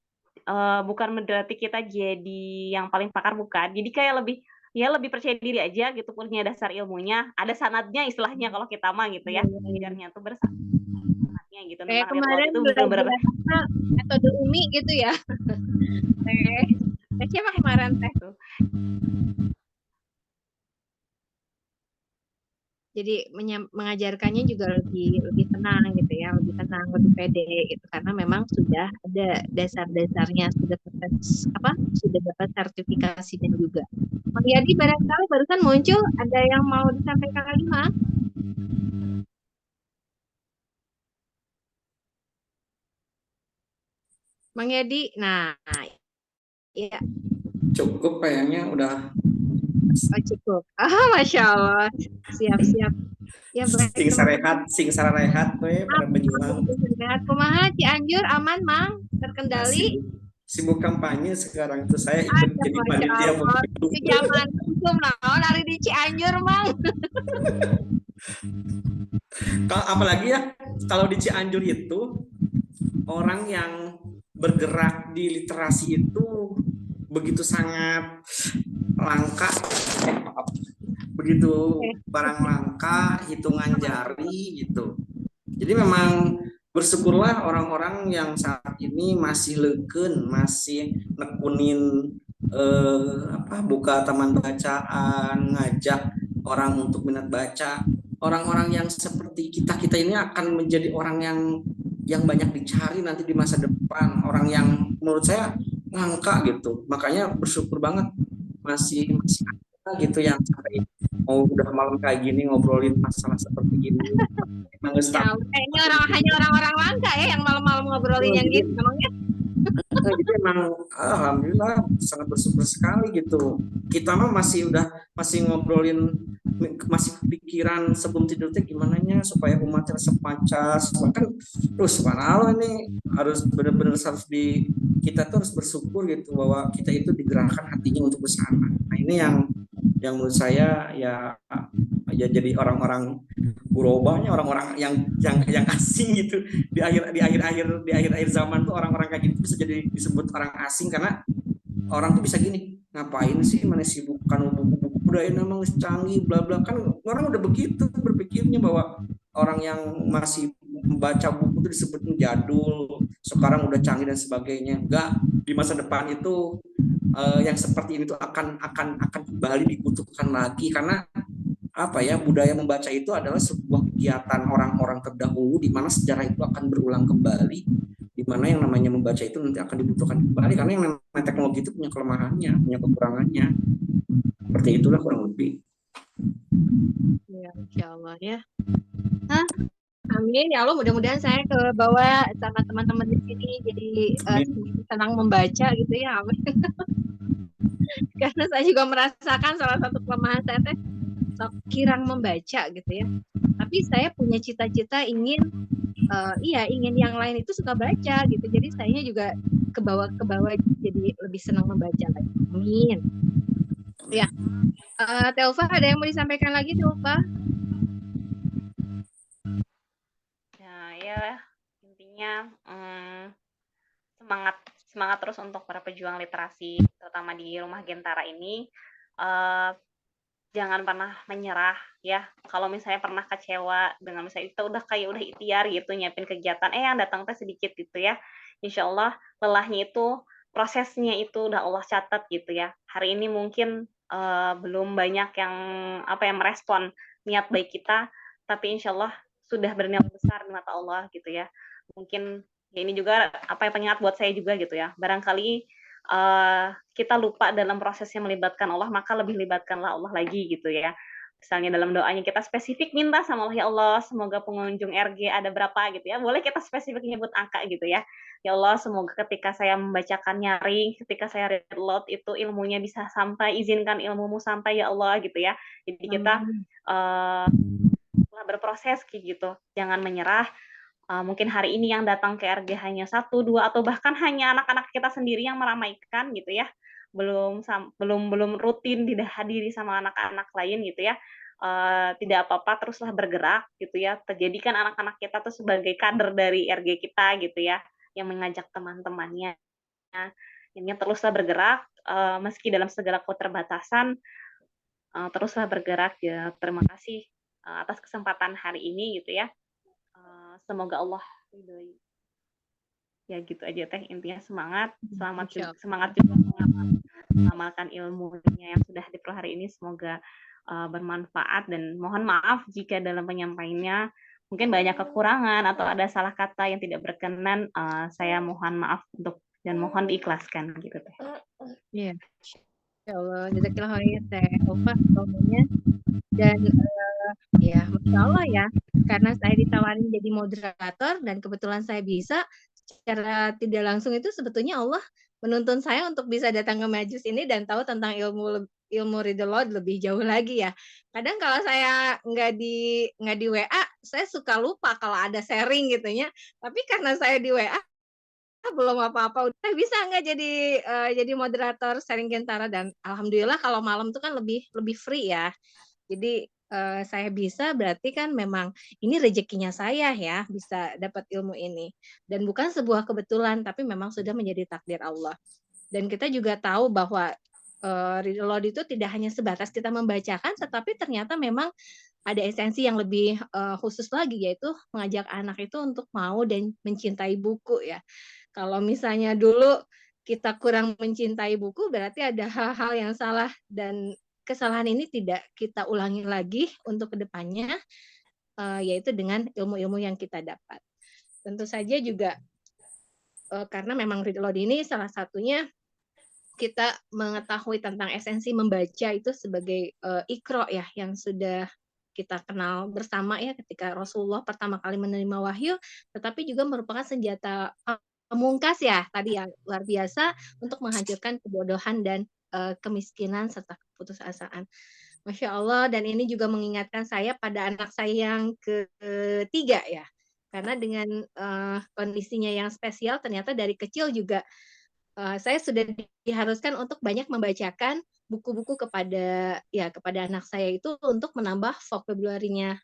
bukan berarti kita jadi yang paling pakar, bukan. Jadi kayak lebih percaya diri aja gitu, punya dasar ilmunya, ada sanadnya istilahnya kalau kita mah gitu ya. Belajarnya tuh bersanadnya gitu. Kayak kemarin itu belajar metode Umi gitu ya. Siapa kemarin Teh? Jadi mengajarkannya juga lebih tenang gitu ya, lebih tenang, lebih pede gitu, karena memang sudah ada dasar-dasarnya, sudah dapat sertifikasinya juga. Bang Yadi barangkali barusan muncul, ada yang mau disampaikan lagi, Mas? Bang Yadi, nah, iya. Cukup kayaknya udah. Oh, cukup. Masya Allah. Siap. Ya, baik. Sing sarehat we pada berjuang. Kumaha Cianjur aman, Mang? Terkendali? Sibuk kampanye sekarang itu saya ikut jadi panitia. Itu zaman hukum naon hari di Cianjur, Mang. Apalagi ya kalau di Cianjur itu orang yang bergerak di literasi itu begitu sangat langka, begitu barang langka, hitungan jari gitu. Jadi memang bersyukurlah orang-orang yang saat ini masih leukeun, masih nekunin buka taman bacaan, ngajak orang untuk minat baca. Orang-orang yang seperti kita ini akan menjadi orang yang banyak dicari nanti di masa depan. Orang yang menurut saya langka gitu. Makanya bersyukur banget masih ada gitu yang sampai udah malam kayak gini ngobrolin masalah seperti ini. Kayaknya hanya orang-orang langka ya yang malam-malam ngobrolin yang gitu namanya. Jadi emang alhamdulillah sangat bersyukur sekali gitu. Kita mah masih ngobrolin, masih kepikiran sebelum tidur teh gimana nya supaya umatnya sepacar, kan terus subhanallah ini harus benar-benar kita tuh harus bersyukur gitu bahwa kita itu digerakkan hatinya untuk bersama. Nah ini yang menurut saya ya jadi orang-orang gurobanya, orang-orang yang asing gitu di akhir zaman tuh orang-orang kayak gitu bisa jadi disebut orang asing karena orang tuh bisa gini, ngapain sih mana sibuk kan buku-buku udah emang canggih bla bla, kan orang udah begitu berpikirnya bahwa orang yang masih membaca buku itu disebut jadul, sekarang udah canggih dan sebagainya. Enggak, di masa depan itu yang seperti ini tuh akan kembali dibutuhkan lagi karena budaya membaca itu adalah sebuah kegiatan orang-orang terdahulu di mana sejarah itu akan berulang kembali, di mana yang namanya membaca itu nanti akan dibutuhkan kembali karena yang namanya teknologi itu punya kelemahannya, punya kekurangannya. Seperti itulah kurang lebih. Ya, Insya Allah ya. Amin ya Allah, mudah-mudahan saya ke bawah sama teman-teman di sini jadi senang membaca gitu ya. Amin. Karena saya juga merasakan salah satu kelemahan saya kirang membaca gitu ya. Tapi saya punya cita-cita ingin ingin yang lain itu suka baca gitu. Jadi saya juga ke bawah jadi lebih senang membaca lagi. Amin. Ya. Telva, ada yang mau disampaikan lagi, Telva? Ya, intinya semangat terus untuk para pejuang literasi, terutama di Rumah Gentara ini. Jangan pernah menyerah ya. Kalau misalnya pernah kecewa dengan misalnya kita udah ikhtiar gitu nyiapin kegiatan, yang datang teh sedikit gitu ya. Insya Allah lelahnya itu, prosesnya itu udah Allah catat gitu ya. Hari ini mungkin belum banyak yang merespon niat baik kita, tapi insya Allah sudah bernilai besar di mata Allah gitu ya. Mungkin ya ini juga pengingat buat saya juga gitu ya. Barangkali kita lupa dalam prosesnya melibatkan Allah, maka lebih libatkanlah Allah lagi gitu ya. Misalnya dalam doanya kita spesifik minta sama Allah, ya Allah semoga pengunjung RG ada berapa gitu ya. Boleh kita spesifik nyebut angka gitu ya. Ya Allah semoga ketika saya membacakan nyaring, ketika saya read aloud itu ilmunya bisa sampai, izinkan ilmumu sampai ya Allah gitu ya. Jadi kita berproses gitu. Jangan menyerah. Mungkin hari ini yang datang ke RG hanya 1, 2, atau bahkan hanya anak-anak kita sendiri yang meramaikan gitu ya, belum rutin dihadiri sama anak-anak lain gitu ya. Tidak apa-apa, teruslah bergerak gitu ya. Terjadikan anak-anak kita tuh sebagai kader dari RG kita gitu ya, yang mengajak teman-temannya. Ini teruslah bergerak, meski dalam segala keterbatasan, teruslah bergerak ya. Terima kasih atas kesempatan hari ini gitu ya. Semoga Allah ridhoi. Ya gitu aja teh, intinya semangat juga mengamalkan ilmunya yang sudah diperoleh hari ini, semoga bermanfaat, dan mohon maaf jika dalam penyampaiannya mungkin banyak kekurangan atau ada salah kata yang tidak berkenan, saya mohon maaf dan mohon diikhlaskan gitu teh. Iya. Ya Allah, jazakallah khair Teh Ulfa ngomongnya. Dan ya Masya Allah ya, karena saya ditawarin jadi moderator dan kebetulan saya bisa, secara tidak langsung itu sebetulnya Allah menuntun saya untuk bisa datang ke majlis ini dan tahu tentang ilmu ridho lebih jauh lagi ya. Kadang kalau saya nggak di WA, saya suka lupa kalau ada sharing gitu ya. Tapi karena saya di WA belum apa-apa, udah bisa nggak jadi moderator sharing Gentara, dan alhamdulillah kalau malam itu kan lebih free ya. Jadi saya bisa, berarti kan memang ini rezekinya saya ya, bisa dapat ilmu ini. Dan bukan sebuah kebetulan, tapi memang sudah menjadi takdir Allah. Dan kita juga tahu bahwa ridho itu tidak hanya sebatas kita membacakan, tetapi ternyata memang ada esensi yang lebih khusus lagi, yaitu mengajak anak itu untuk mau dan mencintai buku ya. Kalau misalnya dulu kita kurang mencintai buku, berarti ada hal-hal yang salah, dan kesalahan ini tidak kita ulangi lagi untuk kedepannya, yaitu dengan ilmu-ilmu yang kita dapat. Tentu saja juga karena memang read aloud ini salah satunya kita mengetahui tentang esensi membaca itu sebagai iqra ya, yang sudah kita kenal bersama ya ketika Rasulullah pertama kali menerima wahyu, tetapi juga merupakan senjata pamungkas ya tadi yang luar biasa untuk menghancurkan kebodohan dan kemiskinan serta keputusasaan. Masya Allah, dan ini juga mengingatkan saya pada anak saya yang ketiga ya, karena dengan kondisinya yang spesial, ternyata dari kecil juga saya sudah diharuskan untuk banyak membacakan buku-buku kepada anak saya itu untuk menambah vocabulary-nya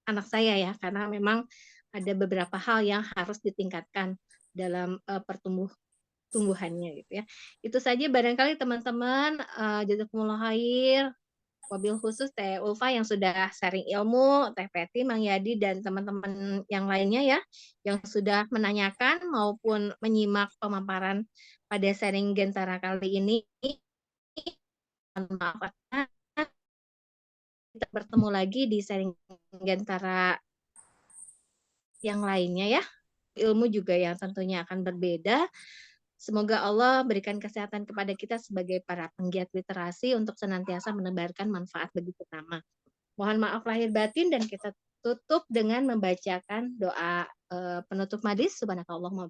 anak saya ya, karena memang ada beberapa hal yang harus ditingkatkan dalam pertumbuhannya gitu ya. Itu saja barangkali teman-teman, jazakumullah khair. Wabil khusus Teh Ulfa yang sudah sharing ilmu, Teh Peti, Mang Yadi, dan teman-teman yang lainnya ya, yang sudah menanyakan maupun menyimak pemaparan pada sharing Gentara kali ini. Maaf, kita bertemu lagi di sharing Gentara yang lainnya ya. Ilmu juga yang tentunya akan berbeda. Semoga Allah berikan kesehatan kepada kita sebagai para penggiat literasi untuk senantiasa menebarkan manfaat bagi sesama. Mohon maaf lahir batin, dan kita tutup dengan membacakan doa penutup majlis. Subhanakallahumma